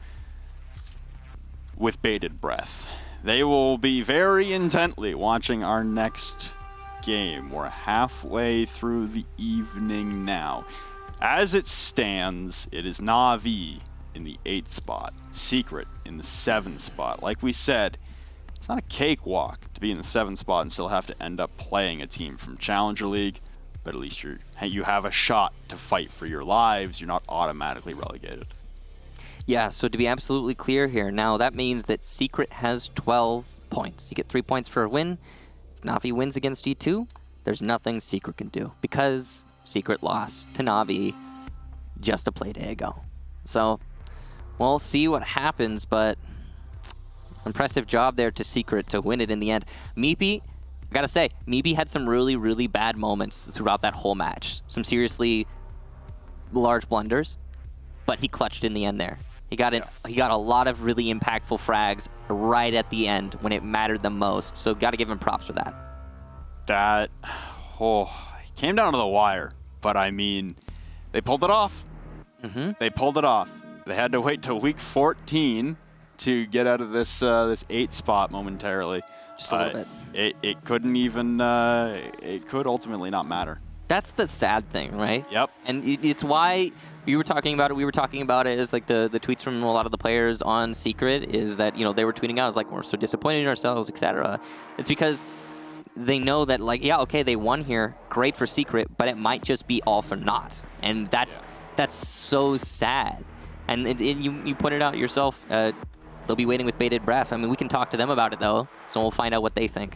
with bated breath. They will be very intently watching our next game. We're halfway through the evening now. As it stands, it is Na'Vi in the 8th spot, Secret in the 7th spot. Like we said, it's not a cakewalk to be in the 7th spot and still have to end up playing a team from Challenger League, but at least you have a shot to fight for your lives. You're not automatically relegated. Yeah, so to be absolutely clear here, now that means that Secret has 12 points. You get 3 points for a win. If Na'Vi wins against G2, there's nothing Secret can do because Secret lost to Na'Vi just a play day ago. So we'll see what happens, but impressive job there to Secret to win it in the end. Meepy, I gotta say, Meepy had some really, really bad moments throughout that whole match. Some seriously large blunders, but he clutched in the end there. He got a lot of really impactful frags right at the end when it mattered the most. So got to give him props for that. It came down to the wire, but I mean, they pulled it off. They pulled it off. They had to wait till week 14 to get out of this 8th spot momentarily. Just a little bit. it couldn't even, it could ultimately not matter. That's the sad thing, right? Yep. And it's why you were talking about it. We were talking about it as like the tweets from a lot of the players on Secret is that, they were tweeting out, like, we're so disappointed in ourselves, etc. It's because they know that, like, yeah, okay, they won here, great for Secret, but it might just be all for naught. And that's so sad. And you pointed out yourself, they'll be waiting with bated breath. I mean, we can talk to them about it, though, so we'll find out what they think.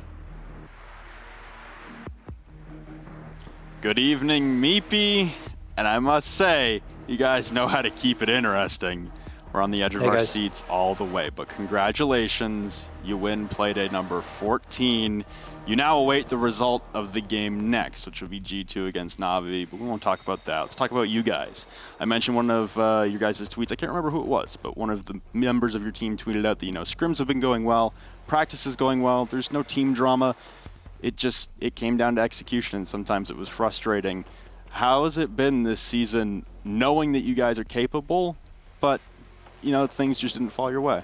Good evening, Meepy. And I must say, you guys know how to keep it interesting. We're on the edge of our seats all the way. But congratulations, you win Playday number 14. You now await the result of the game next, which will be G2 against Na'Vi, but we won't talk about that. Let's talk about you guys. I mentioned one of your guys' tweets. I can't remember who it was, but one of the members of your team tweeted out that, scrims have been going well, practice is going well, there's no team drama. It came down to execution, and sometimes it was frustrating. How has it been this season, knowing that you guys are capable, but, things just didn't fall your way?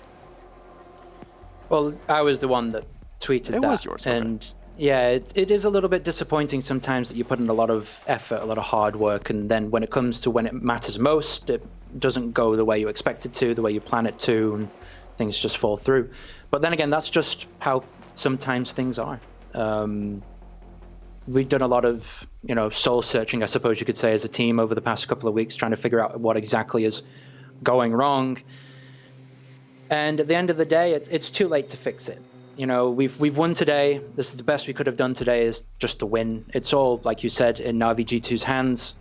Well, I was the one that tweeted that. It was yours, okay. And yeah, it is a little bit disappointing sometimes that you put in a lot of effort, a lot of hard work, and then when it comes to when it matters most, it doesn't go the way you expect it to, the way you plan it to, and things just fall through. But then again, that's just how sometimes things are. We've done a lot of, soul searching, I suppose you could say, as a team over the past couple of weeks, trying to figure out what exactly is going wrong. And at the end of the day, it's too late to fix it. We've won today. This is the best we could have done today, is just to win. It's all, like you said, in Na'Vi G2's hands.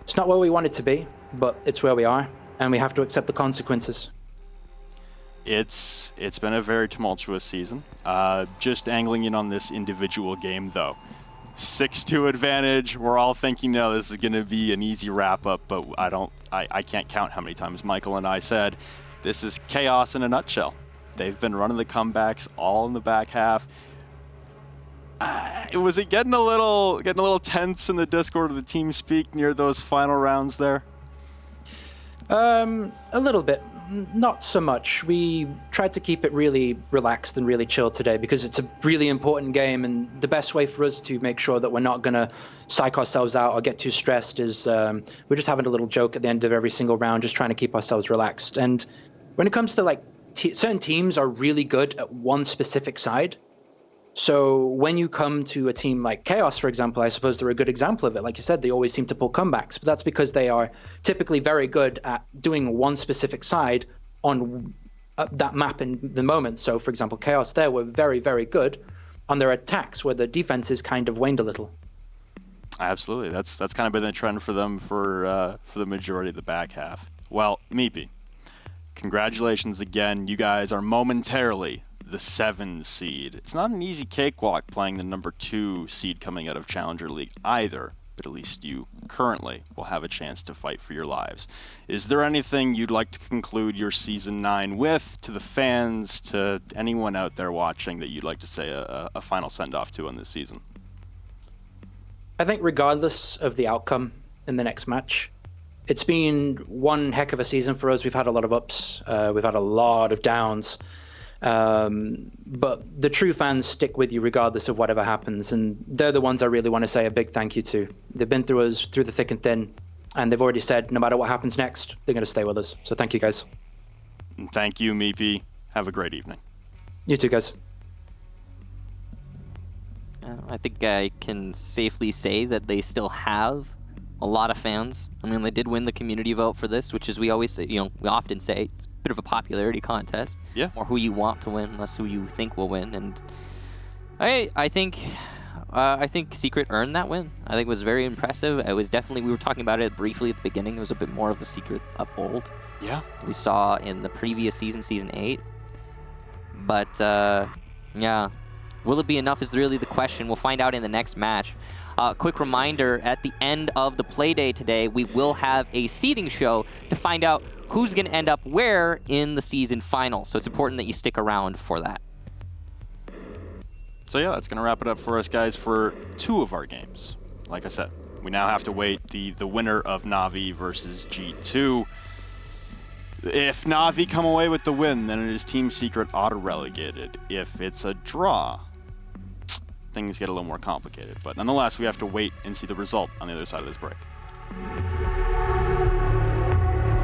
It's not where we want it to be, but it's where we are, and we have to accept the consequences. It's been a very tumultuous season. Just angling in on this individual game, though. 6-2 advantage. We're all thinking, no, this is going to be an easy wrap-up, but I can't count how many times Michael and I said, this is chaos in a nutshell. They've been running the comebacks all in the back half. Was it getting a little tense in the Discord of the team speak near those final rounds there? A little bit. Not so much. We tried to keep it really relaxed and really chill today because it's a really important game, and the best way for us to make sure that we're not going to psych ourselves out or get too stressed is we're just having a little joke at the end of every single round, just trying to keep ourselves relaxed. And when it comes to certain teams are really good at one specific side. So when you come to a team like Chaos, for example, I suppose they're a good example of it. Like you said, they always seem to pull comebacks, but that's because they are typically very good at doing one specific side on that map in the moment. So, for example, Chaos there were very, very good on their attacks, where the defenses kind of waned a little. Absolutely. That's kind of been the trend for them for the majority of the back half. Well, Meepy, congratulations again. You guys are momentarily the 7 seed. It's not an easy cakewalk playing the number 2 seed coming out of Challenger League either, but at least you currently will have a chance to fight for your lives. Is there anything you'd like to conclude your Season 9 with, to the fans, to anyone out there watching, that you'd like to say a final send-off to on this season? I think regardless of the outcome in the next match, it's been one heck of a season for us. We've had a lot of ups. We've had a lot of downs. But the true fans stick with you regardless of whatever happens, and they're the ones I really want to say a big thank you to. They've been through us through the thick and thin, and they've already said no matter what happens next, they're going to stay with us. So thank you, guys. And thank you, Meepy. Have a great evening. You too, guys. I think I can safely say that they still have a lot of fans. I mean, they did win the community vote for this, which is, we always say, we often say it's a bit of a popularity contest. Yeah. More who you want to win, less who you think will win. And I think Secret earned that win. I think it was very impressive. It was definitely, we were talking about it briefly at the beginning. It was a bit more of the Secret of old. Yeah. We saw in the previous season, Season 8. But, yeah. Will it be enough is really the question. We'll find out in the next match. Quick reminder, at the end of the play day today, we will have a seeding show to find out who's going to end up where in the season final. So it's important that you stick around for that. So yeah, that's going to wrap it up for us, guys, for 2 of our games. Like I said, we now have to wait the winner of Na'Vi versus G2. If Na'Vi come away with the win, then it is Team Secret auto-relegated. If it's a draw, things get a little more complicated. But nonetheless, we have to wait and see the result on the other side of this break.